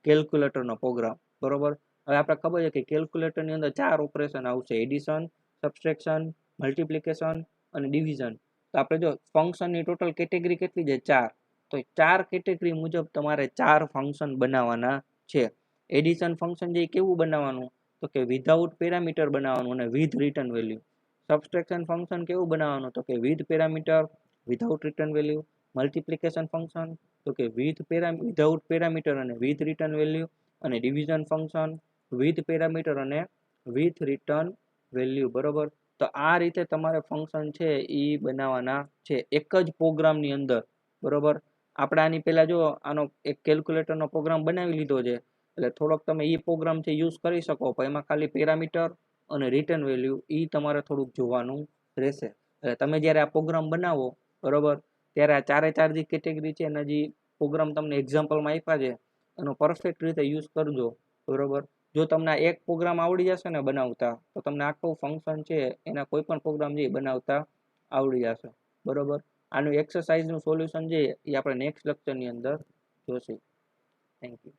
કેલ્ક્યુલેટરનો પ્રોગ્રામ, બરોબર. હવે આપણે ખબર છે કે કેલ્ક્યુલેટરની અંદર 4 ઓપરેશન આવશે, એડિશન, સબટ્રેક્શન, મલ્ટિપ્લિકેશન અને ડિવિઝન. તો આપણે જો ફંક્શનની ટોટલ કેટેગરી કેટલી છે 4, તો 4 કેટેગરી મુજબ તમારે 4 ફંક્શન બનાવવાના છે. એડિશન ફંક્શન જે કેવું બનાવવાનું તો કે વિધાઉટ પેરામીટર બનાવવાનું અને with return value. Subtraction function કેવું બનાવવાનું તો કે with parameter without return value. Multiplication function તો કે વિધાઉટ પેરામીટર અને વિથ રિટર્ન વેલ્યુ. અને ડિવિઝન ફંક્શન વિથ પેરામીટર અને વિથ રિટર્ન વેલ્યુ, બરોબર. તો આ રીતે તમારે ફંક્શન છે એ બનાવવાના છે એક જ પ્રોગ્રામની અંદર, બરોબર. આપણે આની પહેલા જો આનો એક કેલ્ક્યુલેટરનો પ્રોગ્રામ બનાવી લીધો છે, એટલે થોડોક તમે એ પ્રોગ્રામ છે યુઝ કરી શકો, પણ એમાં ખાલી પેરામીટર અને રિટર્ન વેલ્યુ એ તમારે થોડુંક જોવાનું રહેશે. એટલે તમે જ્યારે આ પ્રોગ્રામ બનાવો, બરોબર, ત્યારે આ 4 જે કેટેગરી છે એના જે પ્રોગ્રામ તમને એક્ઝામ્પલમાં આપ્યા છે એનો પરફેક્ટ રીતે યુઝ કરજો, બરોબર. જો તમને એક પ્રોગ્રામ આવડી જશે ને બનાવતા, તો તમને આખું ફંક્શન છે એના કોઈ પણ પ્રોગ્રામ જે બનાવતા આવડી જશે, બરોબર. આનું એક્સરસાઇઝનું સોલ્યુશન છે એ આપણે નેક્સ્ટ લેક્ચરની અંદર જોશું. Thank you.